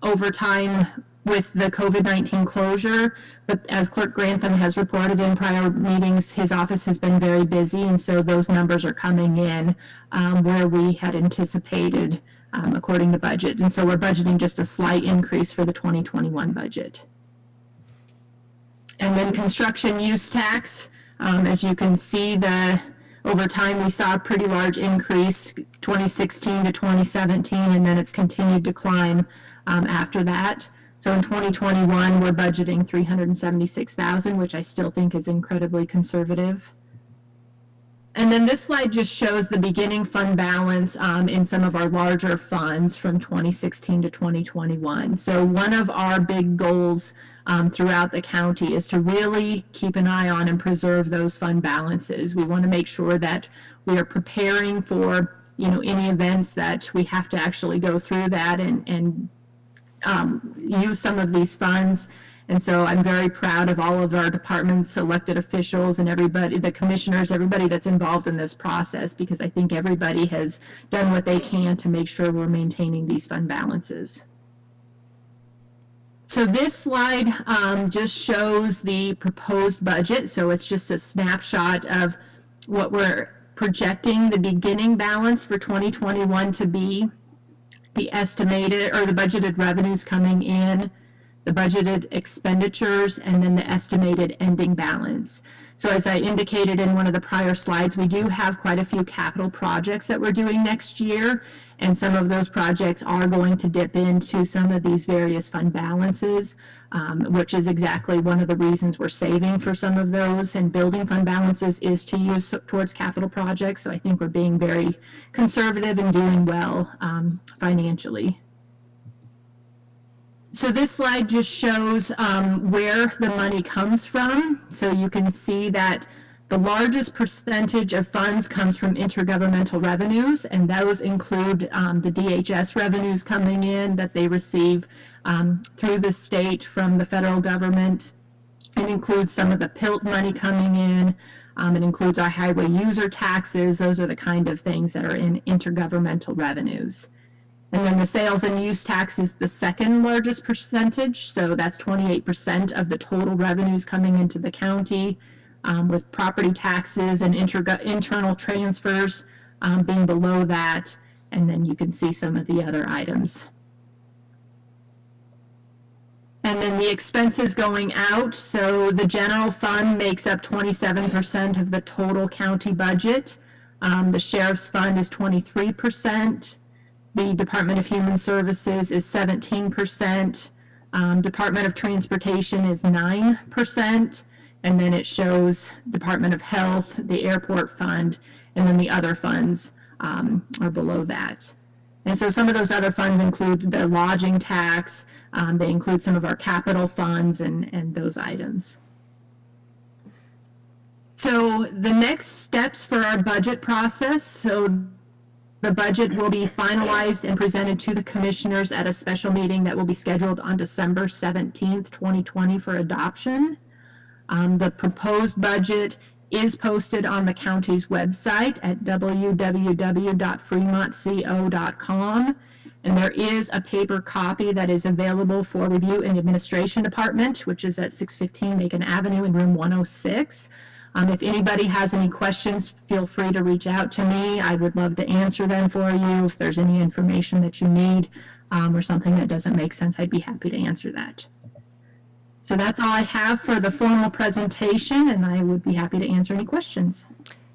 over time with the COVID-19 closure, but as Clerk Grantham has reported in prior meetings, his office has been very busy, and so those numbers are coming in where we had anticipated according to budget. And so we're budgeting just a slight increase for the 2021 budget. And then construction use tax, as you can see, over time we saw a pretty large increase, 2016 to 2017, and then it's continued to climb after that. So in 2021, we're budgeting $376,000, which I still think is incredibly conservative. And then this slide just shows the beginning fund balance in some of our larger funds from 2016 to 2021. So one of our big goals throughout the county is to really keep an eye on and preserve those fund balances. We want to make sure that we are preparing for, any events that we have to actually go through that and use some of these funds. And so I'm very proud of all of our departments, elected officials, and everybody, the commissioners, everybody that's involved in this process, because I think everybody has done what they can to make sure we're maintaining these fund balances. So this slide just shows the proposed budget. So it's just a snapshot of what we're projecting the beginning balance for 2021 to be, the estimated or the budgeted revenues coming in, the budgeted expenditures, and then the estimated ending balance. So as I indicated in one of the prior slides, we do have quite a few capital projects that we're doing next year, and some of those projects are going to dip into some of these various fund balances, which is exactly one of the reasons we're saving for some of those and building fund balances is to use towards capital projects. So I think we're being very conservative and doing well financially. So this slide just shows where the money comes from. So you can see that the largest percentage of funds comes from intergovernmental revenues, and those include the DHS revenues coming in that they receive through the state from the federal government. It includes some of the PILT money coming in. It includes our highway user taxes. Those are the kind of things that are in intergovernmental revenues. And then the sales and use tax is the second largest percentage, so that's 28% of the total revenues coming into the county, with property taxes and internal transfers being below that, and then you can see some of the other items. And then the expenses going out, so the general fund makes up 27% of the total county budget. The sheriff's fund is 23%. The Department of Human Services is 17%. Department of Transportation is 9%. And then it shows Department of Health, the airport fund, and then the other funds are below that. And so some of those other funds include the lodging tax. They include some of our capital funds and those items. So the next steps for our budget process, so the budget will be finalized and presented to the commissioners at a special meeting that will be scheduled on December 17th, 2020 for adoption. The proposed budget is posted on the county's website at www.fremontco.com. And there is a paper copy that is available for review in the administration department, which is at 615 Macon Avenue in room 106. If anybody has any questions, feel free to reach out to me. I would love to answer them for you. If there's any information that you need or something that doesn't make sense, I'd be happy to answer that. So that's all I have for the formal presentation, and I would be happy to answer any questions.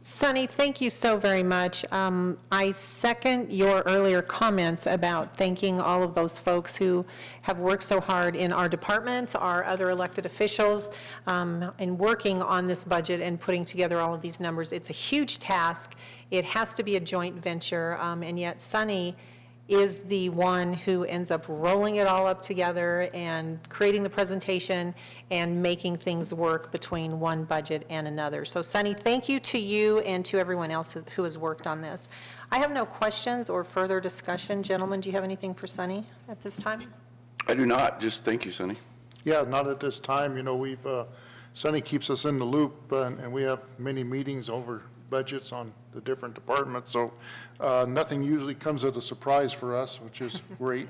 Sunny, thank you so very much. I second your earlier comments about thanking all of those folks who have worked so hard in our departments, our other elected officials, in working on this budget and putting together all of these numbers. It's a huge task. It has to be a joint venture, and yet Sunny is the one who ends up rolling it all up together and creating the presentation and making things work between one budget and another. So Sunny, thank you to you and to everyone else who has worked on this. I have no questions or further discussion. Gentlemen, do you have anything for Sunny at this time? I do not, just thank you, Sunny. Yeah, not at this time. You know, Sunny keeps us in the loop, and we have many meetings over budgets on the different departments, so nothing usually comes as a surprise for us, which is great.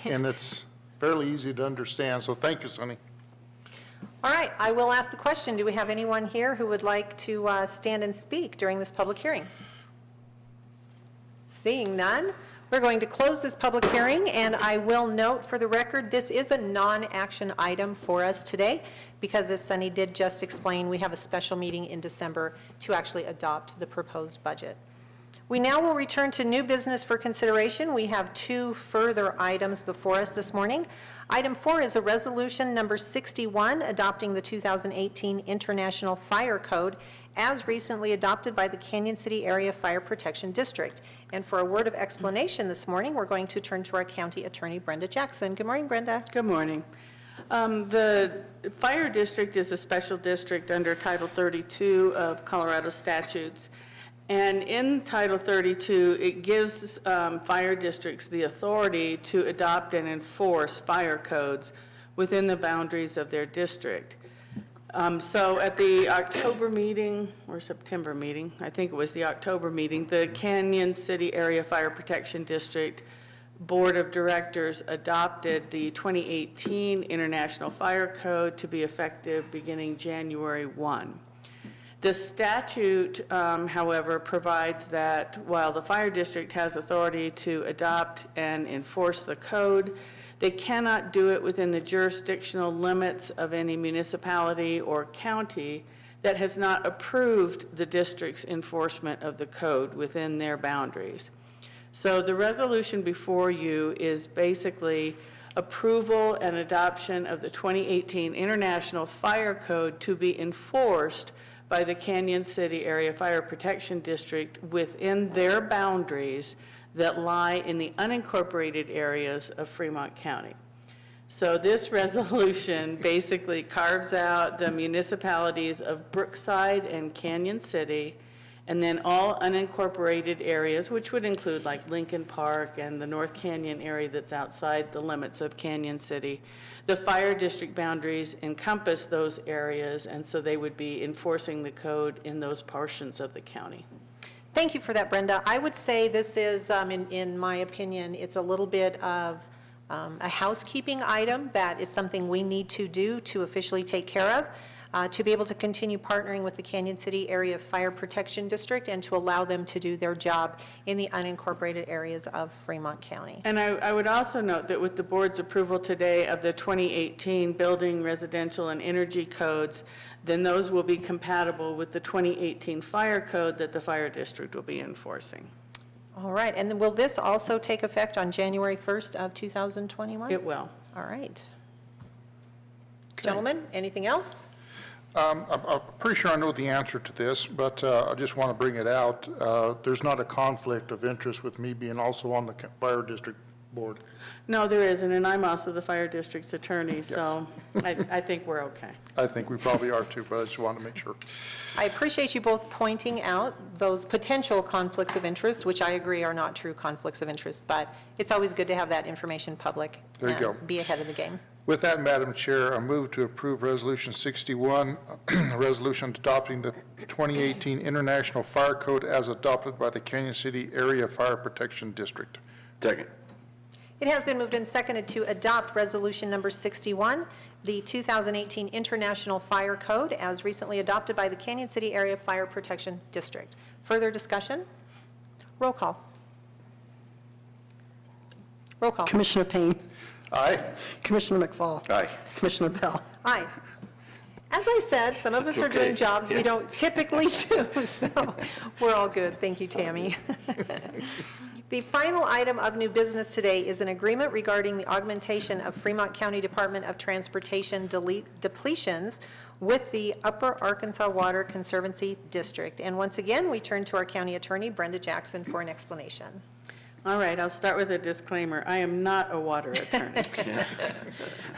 And it's fairly easy to understand, so thank you, Sonny. All right, I will ask the question. Do we have anyone here who would like to stand and speak during this public hearing? Seeing none, we're going to close this public hearing, and I will note for the record, this is a non-action item for us today, because as Sunny did just explain, we have a special meeting in December to actually adopt the proposed budget. We now will return to new business for consideration. We have 2 further items before us this morning. Item 4 is a resolution number 61, adopting the 2018 International Fire Code as recently adopted by the Canyon City Area Fire Protection District. And for a word of explanation this morning, we're going to turn to our County Attorney, Brenda Jackson. Good morning, Brenda. Good morning. The fire district is a special district under Title 32 of Colorado statutes. And in Title 32, it gives fire districts the authority to adopt and enforce fire codes within the boundaries of their district. So at the October meeting, or September meeting, I think it was the October meeting, the Canyon City Area Fire Protection District Board of Directors adopted the 2018 International Fire Code to be effective beginning January 1. The statute, however, provides that while the fire district has authority to adopt and enforce the code, they cannot do it within the jurisdictional limits of any municipality or county that has not approved the district's enforcement of the code within their boundaries. So the resolution before you is basically approval and adoption of the 2018 International Fire Code to be enforced by the Canyon City Area Fire Protection District within their boundaries that lie in the unincorporated areas of Fremont County. So this resolution basically carves out the municipalities of Brookside and Canyon City, and then all unincorporated areas, which would include like Lincoln Park and the North Canyon area that's outside the limits of Canyon City. The fire district boundaries encompass those areas, and so they would be enforcing the code in those portions of the county. Thank you for that, Brenda. I would say this is, in my opinion, it's a little bit of a housekeeping item that is something we need to do to officially take care of, to be able to continue partnering with the Canyon City Area Fire Protection District and to allow them to do their job in the unincorporated areas of Fremont County. And I would also note that with the board's approval today of the 2018 Building, Residential, and Energy Codes, then those will be compatible with the 2018 Fire Code that the fire district will be enforcing. All right, and then will this also take effect on January 1st of 2021? It will. All right. Gentlemen, anything else? I'm pretty sure I know the answer to this, but I just want to bring it out. There's not a conflict of interest with me being also on the fire district board. No, there isn't, and I'm also the fire district's attorney, so I think we're okay. I think we probably are too, but I just want to make sure. I appreciate you both pointing out those potential conflicts of interest, which I agree are not true conflicts of interest, but it's always good to have that information public. There you and go. Be ahead of the game. With that, Madam Chair, I move to approve Resolution 61, a resolution adopting the 2018 International Fire Code as adopted by the Canyon City Area Fire Protection District. Second. It has been moved and seconded to adopt Resolution Number 61, the 2018 International Fire Code, as recently adopted by the Canyon City Area Fire Protection District. Further discussion? Roll call. Roll call. Commissioner Payne. Aye. Commissioner McFall. Aye. Commissioner Bell. Aye. As I said, some of us It's are doing okay. jobs we Yeah. don't typically do, so we're all good. Thank you, Tammy. The final item of new business today is an agreement regarding the augmentation of Fremont County Department of Transportation depletions with the Upper Arkansas Water Conservancy District. And once again, we turn to our county attorney, Brenda Jackson, for an explanation. All right, I'll start with a disclaimer. I am not a water attorney,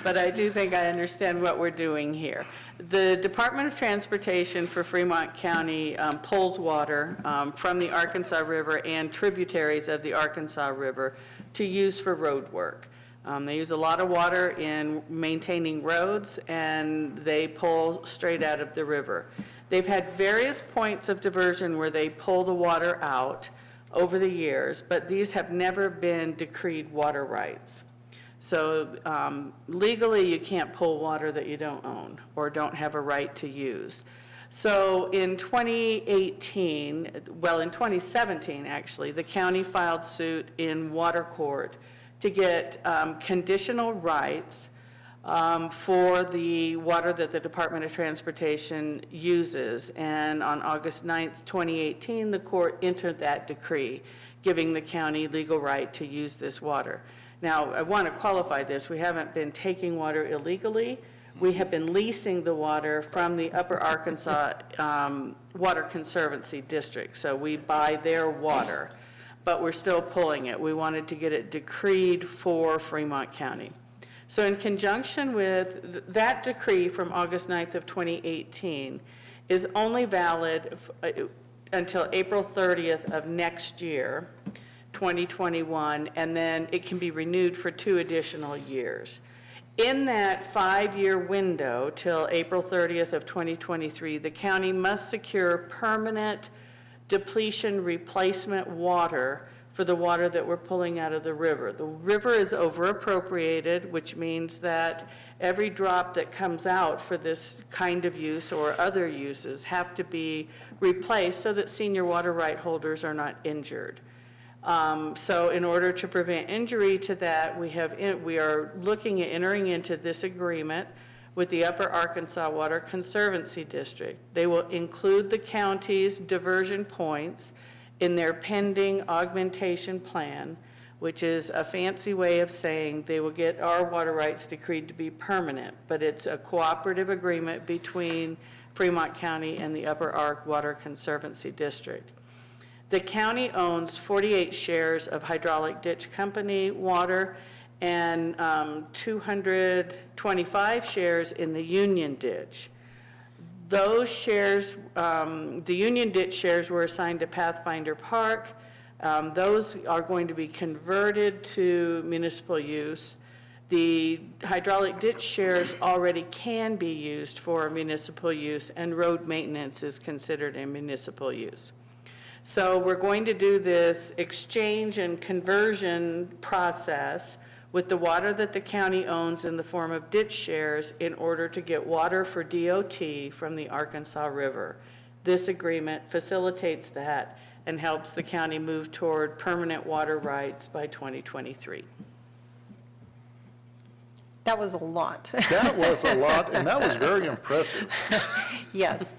but I do think I understand what we're doing here. The Department of Transportation for Fremont County pulls water from the Arkansas River and tributaries of the Arkansas River to use for road work. They use a lot of water in maintaining roads, and they pull straight out of the river. They've had various points of diversion where they pull the water out over the years, but these have never been decreed water rights. So legally, you can't pull water that you don't own or don't have a right to use. So in 2018, well, in 2017, actually, the county filed suit in water court to get conditional rights for the water that the Department of Transportation uses. And on August 9th, 2018, the court entered that decree, giving the county legal right to use this water. Now, I want to qualify this. We haven't been taking water illegally. We have been leasing the water from the Upper Arkansas Water Conservancy District. So we buy their water, but we're still pulling it. We wanted to get it decreed for Fremont County. So in conjunction with that decree from August 9th of 2018 is only valid until April 30th of next year, 2021, and then it can be renewed for 2 additional years. In that 5-year window till April 30th of 2023, the county must secure permanent depletion replacement water for the water that we're pulling out of the river. The river is over-appropriated, which means that every drop that comes out for this kind of use or other uses have to be replaced so that senior water right holders are not injured. So in order to prevent injury to that, we are looking at entering into this agreement with the Upper Arkansas Water Conservancy District. They will include the county's diversion points in their pending augmentation plan, which is a fancy way of saying they will get our water rights decreed to be permanent, but it's a cooperative agreement between Fremont County and the Upper Ark Water Conservancy District. The county owns 48 shares of Hydraulic Ditch Company water and 225 shares in the Union Ditch. Those shares, the Union Ditch shares were assigned to Pathfinder Park. Those are going to be converted to municipal use. The hydraulic ditch shares already can be used for municipal use, and road maintenance is considered a municipal use. So we're going to do this exchange and conversion process with the water that the county owns in the form of ditch shares in order to get water for DOT from the Arkansas River. This agreement facilitates that and helps the county move toward permanent water rights by 2023. That was a lot. That was a lot, and that was very impressive. Yes,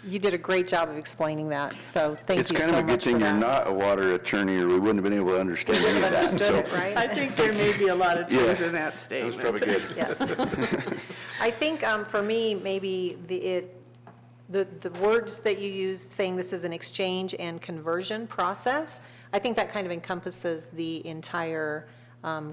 you did a great job of explaining that, so thank you so much for that. It's kind of a good thing you're not a water attorney, or we wouldn't have been able to understand any of that. Understood So it, right? I think there may be a lot of truth in that that statement. was probably good. Yes. I think for me, maybe the words that you used, saying this is an exchange and conversion process, I think that kind of encompasses the entire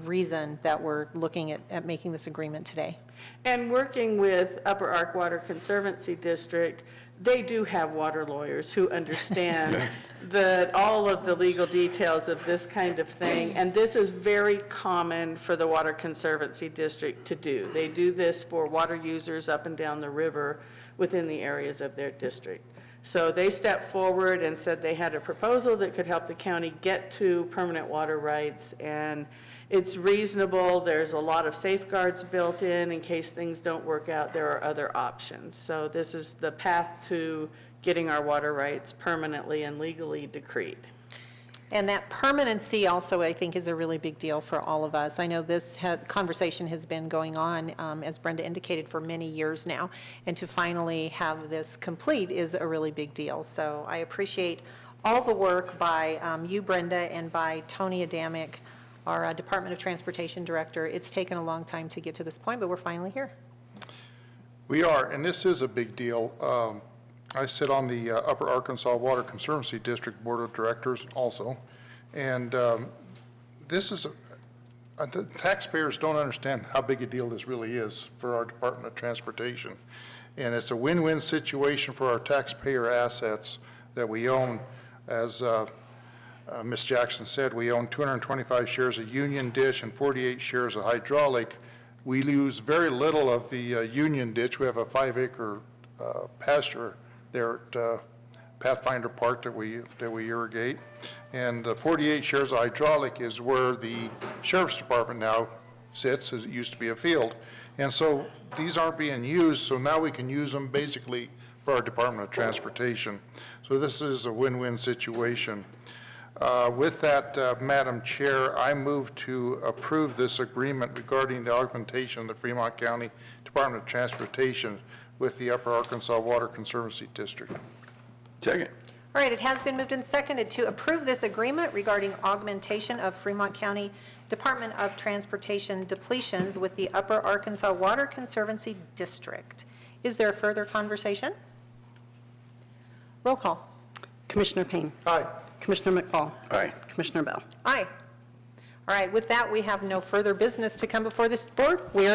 reason that we're looking at making this agreement today. And working with Upper Ark Water Conservancy District, they do have water lawyers who understand all of the legal details of this kind of thing, and this is very common for the Water Conservancy District to do. They do this for water users up and down the river within the areas of their district. So they stepped forward and said they had a proposal that could help the county get to permanent water rights, and it's reasonable. There's a lot of safeguards built in case things don't work out. There are other options. So this is the path to getting our water rights permanently and legally decreed. And that permanency also, I think, is a really big deal for all of us. I know this conversation has been going on, as Brenda indicated, for many years now, and to finally have this complete is a really big deal. So I appreciate all the work by you, Brenda, and by Tony Adamic, our Department of Transportation Director. It's taken a long time to get to this point, but we're finally here. We are, and this is a big deal. I sit on the Upper Arkansas Water Conservancy District Board of Directors also, and this is, the taxpayers don't understand how big a deal this really is for our Department of Transportation. And it's a win-win situation for our taxpayer assets that we own. As Ms. Jackson said, we own 225 shares of Union Ditch and 48 shares of hydraulic. We lose very little of the Union Ditch. We have a 5-acre pasture there at Pathfinder Park that we irrigate. And 48 shares of hydraulic is where the Sheriff's Department now sits. It used to be a field. And so these aren't being used, so now we can use them basically for our Department of Transportation. So this is a win-win situation. With that, Madam Chair, I move to approve this agreement regarding the augmentation of the Fremont County Department of Transportation with the Upper Arkansas Water Conservancy District. Second. All right, it has been moved and seconded to approve this agreement regarding augmentation of Fremont County Department of Transportation depletions with the Upper Arkansas Water Conservancy District. Is there further conversation? Roll call. Commissioner Payne. Aye. Commissioner McFall. Aye. Commissioner Bell. Aye. All right, with that, we have no further business to come before this board. We are adjourned.